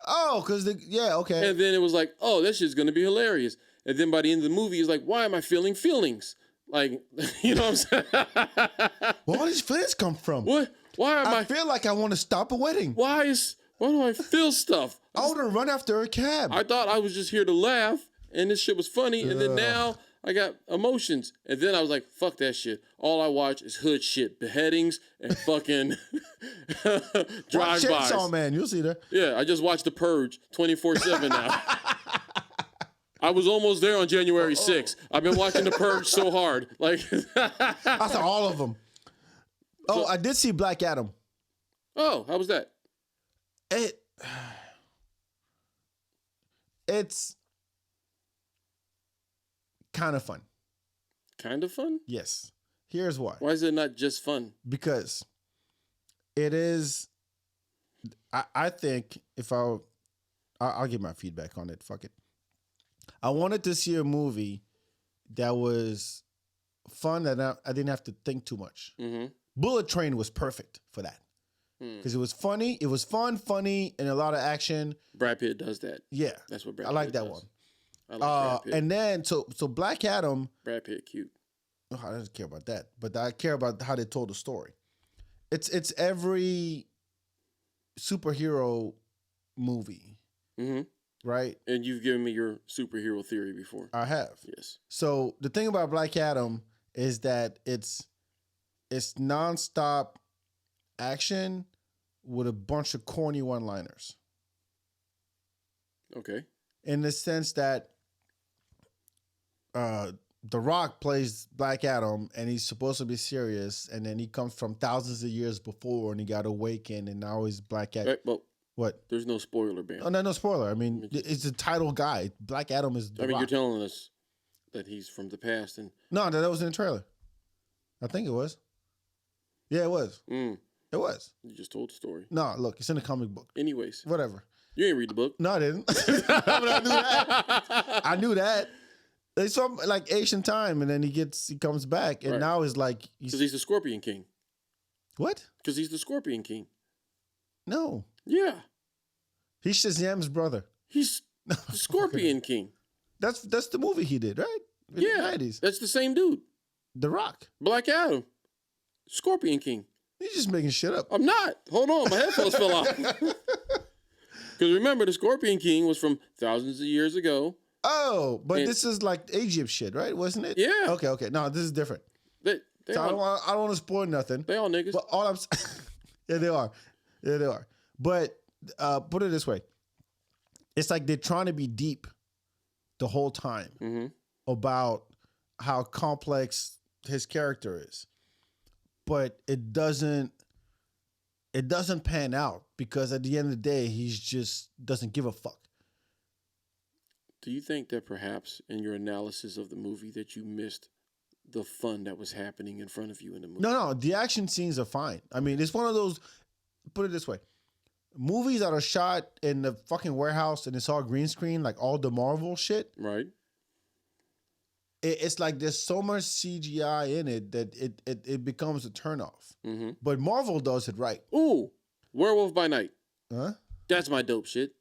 Oh, because okay. And then it was like, oh, that shit's gonna be hilarious. And then by the end of the movie, it's like, why am I feeling feelings? Like, you know what I'm saying? Where all these feelings come from? What? Why am I feel like I want to stop a wedding. Why do I feel stuff? I want to run after a cab. I thought I was just here to laugh, and this shit was funny. And then now I got emotions. And then I was like, fuck that shit. All I watch is hood shit, beheadings, and fucking drive-bys. Chainsaw Man, you'll see that. Yeah, I just watched The Purge 24/7 now. I was almost there on January 6th. I've been watching The Purge so hard. Like I saw all of them. Oh, I did see Black Adam. Oh, how was that? It's kind of fun. Kind of fun? Yes. Here's why. Why is it not just fun? Because it is. I think if I'll give my feedback on it. Fuck it. I wanted to see a movie that was fun that I didn't have to think too much. Mm-hmm. Bullet Train was perfect for that. Because it was funny. It was fun, funny, and a lot of action. Brad Pitt does that. Yeah. That's what Brad I like Pitt that does. one. I like Brad Pitt. And then, so Black Adam. Brad Pitt, cute. Oh, I don't care about that. But I care about how they told the story. It's every superhero movie. Mm-hmm. Right? And you've given me your superhero theory before. I have. Yes. So the thing about Black Adam is that it's nonstop action with a bunch of corny one-liners. Okay. In the sense that The Rock plays Black Adam and he's supposed to be serious, and then he comes from thousands of years before and he got awakened and now he's Black Adam. Right, well, what? There's no spoiler ban. Oh, no spoiler. I mean, it's the title guy. Black Adam is The Rock. You're telling us that he's from the past and No, that was in the trailer. I think it was. Yeah, it was. It was. You just told the story. No, look, it's in the comic book. Anyways. Whatever. You ain't read the book. No, I didn't. I knew that. I knew that. They saw him like ancient time, and then he comes back, and now it's like because he's the Scorpion King. What? Because he's the Scorpion King. No. Yeah. He's Shazam's brother. He's the Scorpion King. That's the movie he did, right? In the 90s. That's the same dude. The Rock. Black Adam. Scorpion King. You're just making shit up. I'm not. Hold on, my headphones fell off. Because remember, the Scorpion King was from thousands of years ago. Oh, but this is like Egypt shit, right? Wasn't it? Yeah. Okay. No, this is different. I don't want to spoil nothing. They all niggas. But all I'm yeah, they are. Yeah, they are. But put it this way. It's like they're trying to be deep the whole time about how complex his character is. But it doesn't pan out because at the end of the day, he's just doesn't give a fuck. Do you think that perhaps in your analysis of the movie that you missed the fun that was happening in front of you in the movie? No, the action scenes are fine. I mean, it's one of those, put it this way, movies that are shot in the fucking warehouse and it's all green screen, like all the Marvel shit. Right. It's like there's so much CGI in it that it becomes a turnoff. Mm-hmm. But Marvel does it right. Ooh, Werewolf by Night. Huh? That's my dope shit.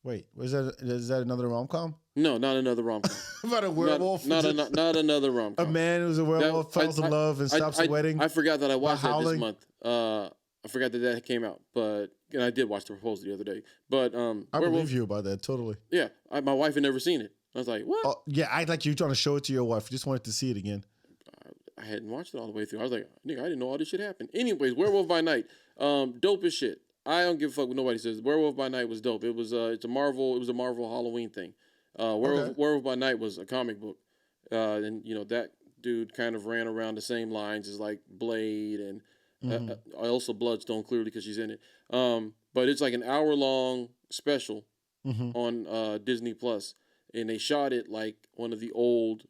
Wait, is that another rom-com? No, not another rom-com. About a werewolf? Not another rom-com. A man who's a werewolf falls in love and stops a wedding? I forgot that I watched that this month. I forgot that came out, but and I did watch The Proposal the other day. But I believe you about that, totally. Yeah, my wife had never seen it. I was like, what? Oh, yeah, I like you trying to show it to your wife. You just wanted to see it again. I hadn't watched it all the way through. I was like, nigga, I didn't know all this shit happened. Anyways, Werewolf by Night. Dope as shit. I don't give a fuck what nobody says. Werewolf by Night was dope. It was a Marvel Halloween thing. Werewolf by Night was a comic book. And that dude kind of ran around the same lines as like Blade and also Bloodstone, clearly because she's in it. But it's like an hour-long special on Disney Plus. And they shot it like one of the old,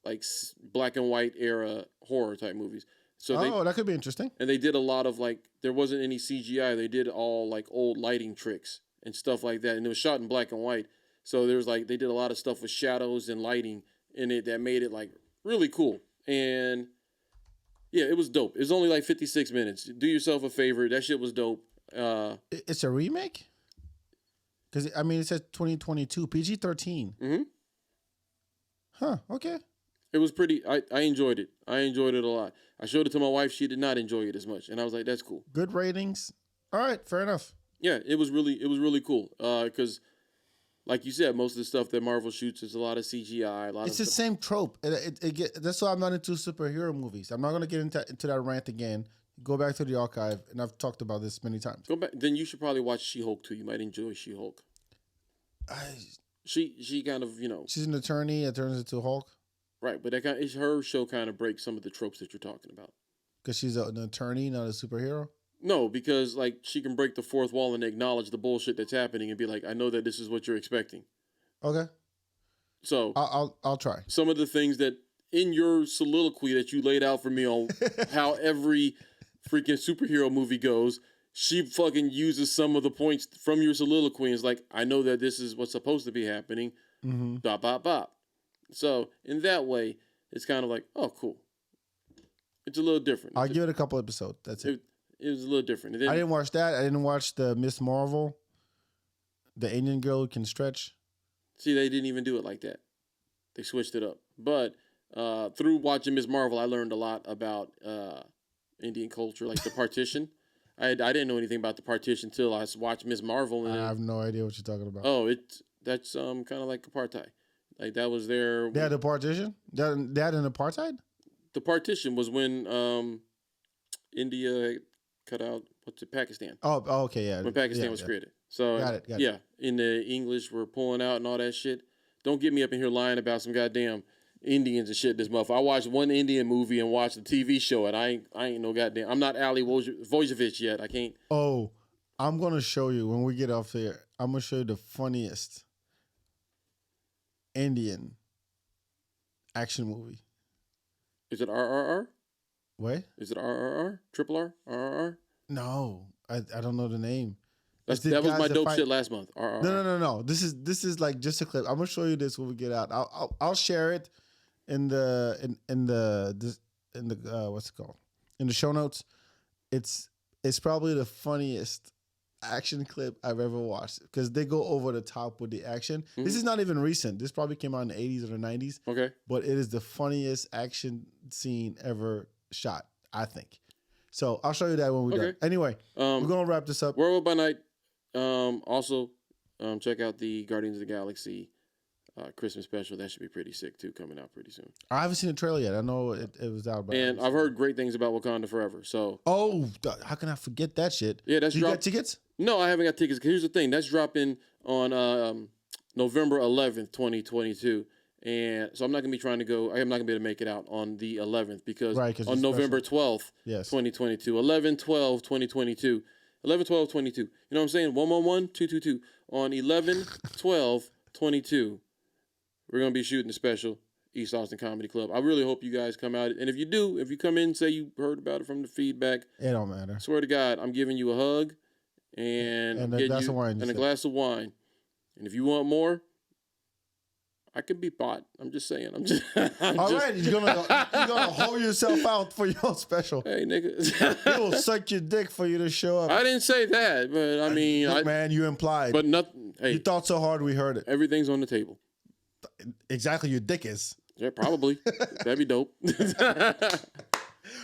like black and white era horror type movies. So that could be interesting. and they did a lot of like there wasn't any CGI. They did all like old lighting tricks and stuff like that, and it was shot in black and white. So there's like they did a lot of stuff with shadows and lighting in it that made it like really cool. And yeah, it was dope. It was only like 56 minutes. Do yourself a favor. That shit was dope. It's a remake? Because, I mean, it says 2022, PG-13. Mm-hmm. Huh, okay. It was pretty. I enjoyed it. I enjoyed it a lot. I showed it to my wife. She did not enjoy it as much, and I was like, "That's cool." Good ratings. All right, fair enough. Yeah, it was really cool. Because, like you said, most of the stuff that Marvel shoots is a lot of CGI. It's the same trope. That's why I'm not into superhero movies. I'm not gonna get into that rant again. Go back to the archive, and I've talked about this many times. Go back. Then you should probably watch She-Hulk too. You might enjoy She-Hulk. She kind of She's an attorney. It turns into Hulk. Right, but her show kind of breaks some of the tropes that you're talking about. Because she's an attorney, not a superhero? No, because like she can break the fourth wall and acknowledge the bullshit that's happening and be like, I know that this is what you're expecting. Okay. So I'll try. Some of the things that in your soliloquy that you laid out for me on how every freaking superhero movie goes, she fucking uses some of the points from your soliloquy and is like, I know that this is what's supposed to be happening. Mm-hmm. Bop, bop, bop. So in that way, it's kind of like, oh, cool. It's a little different. I'll give it a couple episodes. That's it. It was a little different. And then, I didn't watch that. I didn't watch the Miss Marvel, the Indian girl who can stretch. See, they didn't even do it like that. They switched it up. But through watching Miss Marvel, I learned a lot about Indian culture, like the partition. I didn't know anything about the partition until I watched Miss Marvel. And I have no idea what you're talking about. Oh, that's kind of like apartheid. Like that was their. They had a partition? They had an apartheid? The partition was when India cut out Pakistan. Oh, okay, yeah. When Pakistan was created. So got it. Yeah, in the English we're pulling out and all that shit. Don't get me up in here lying about some goddamn Indians and shit. This motherfucker. I watched one Indian movie and watched the TV show, and I ain't no goddamn. I'm not Ali Wojcicki yet. I can't. Oh, I'm gonna show you when we get off here. I'm gonna show you the funniest Indian action movie. Is it RRR? What? Is it RRR? Triple R? RRR? No, I don't know the name. That was my dope shit last month. RRR. No. This is like just a clip. I'm gonna show you this when we get out. I'll share it in the what's it called? In the show notes. It's probably the funniest action clip I've ever watched because they go over the top with the action. Mm-hmm. This is not even recent. This probably came out in the 80s or the 90s. Okay. But it is the funniest action scene ever shot, I think. So I'll show you that when we're done. Anyway, we're going to wrap this up. Werewolf by Night. Also, check out the Guardians of the Galaxy Christmas special. That should be pretty sick, too, coming out pretty soon. I haven't seen the trailer yet. I know it was out. And I've heard great things about Wakanda Forever. So. Oh, how can I forget that shit? Yeah, that's you got tickets? No, I haven't got tickets. Here's the thing. That's dropping on November 11th, 2022. And so I'm not going to be trying to go. I'm not going to be able to make it out on the 11th because on November 12th, 2022. 11/12/2022. 11/12/22. You know what I'm saying? 111-222. On 11/12/22, we're going to be shooting a special, East Austin Comedy Club. I really hope you guys come out. And if you do, if you come in and say you heard about it from the feedback. It don't matter. Swear to God, I'm giving you a hug and a glass of wine. And a glass of wine. And if you want more, I could be bought. I'm just saying. All right, you're gonna hold yourself out for your special. Hey, nigga, he will suck your dick for you to show up. I didn't say that, but I mean, look, man, you implied. But nothing. Hey, you thought so hard, we heard it. Everything's on the table. Exactly, your dick is. Yeah, probably. That'd be dope. That'd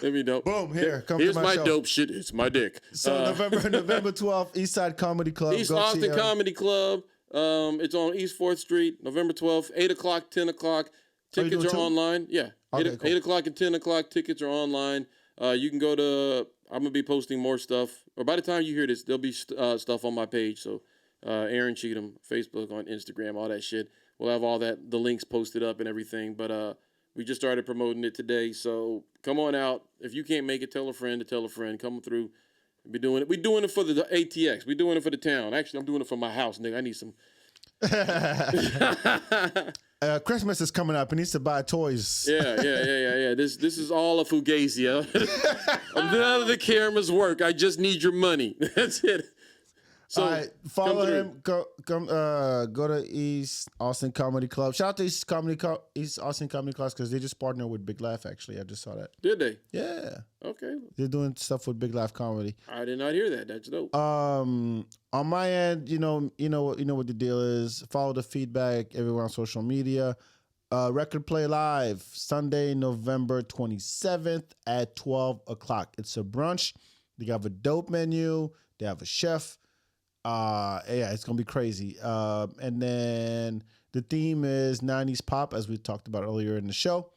be dope. Boom! Here's my show. Dope shit. It's my dick. So November 12th, East Side Comedy Club. East Austin Comedy Club. It's on East 4th Street, November 12th, 8 o'clock, 10 o'clock. Tickets are online. Yeah, okay, 8 o'clock and 10 o'clock. Tickets are online. You can go to, I'm going to be posting more stuff. Or by the time you hear this, there'll be stuff on my page. So Aaron Cheatham, Facebook, on Instagram, all that shit. We'll have all that, the links posted up and everything. But we just started promoting it today. So come on out. If you can't make it, tell a friend to tell a friend. Come through. We're doing it for the ATX. We're doing it for the town. Actually, I'm doing it for my house, nigga. I need some. Christmas is coming up. He needs to buy toys. Yeah. This is all a fugazi. None of the cameras work. I just need your money. That's it. So all right, follow him. Go to East Austin Comedy Club. Shout out to East Austin Comedy Club because they just partnered with Big Laugh. Actually, I just saw that. Did they? Yeah. Okay. They're doing stuff with Big Laugh Comedy. I did not hear that. That's dope. On my end, you know what the deal is. Follow the feedback everywhere on social media. Record Play Live Sunday, November 27th at 12 o'clock. It's a brunch. They have a dope menu. They have a chef. Yeah, it's gonna be crazy. And then the theme is 90s pop, as we talked about earlier in the show.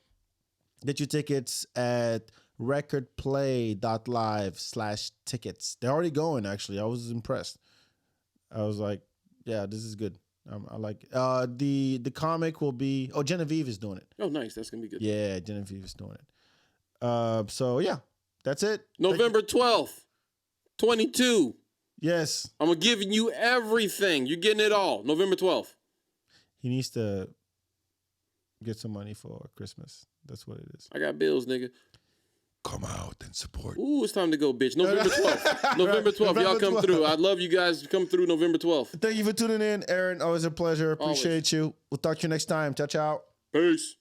Get your tickets at recordplay.live/tickets. They're already going, actually. I was impressed. I was like, yeah, this is good. I like it. The comic will be, Genevieve is doing it. Oh, nice. That's gonna be good. Yeah, Genevieve is doing it. So yeah, that's it. November 12th, 22. Yes. I'm giving you everything. You're getting it all. November 12th. He needs to get some money for Christmas. That's what it is. I got bills, nigga. Come out and support. Ooh, it's time to go, bitch. November 12th. November 12th. Y'all come through. I'd love you guys to come through November 12th. Thank you for tuning in, Aaron. Always a pleasure. Appreciate you. We'll talk to you next time. Ciao, ciao. Peace.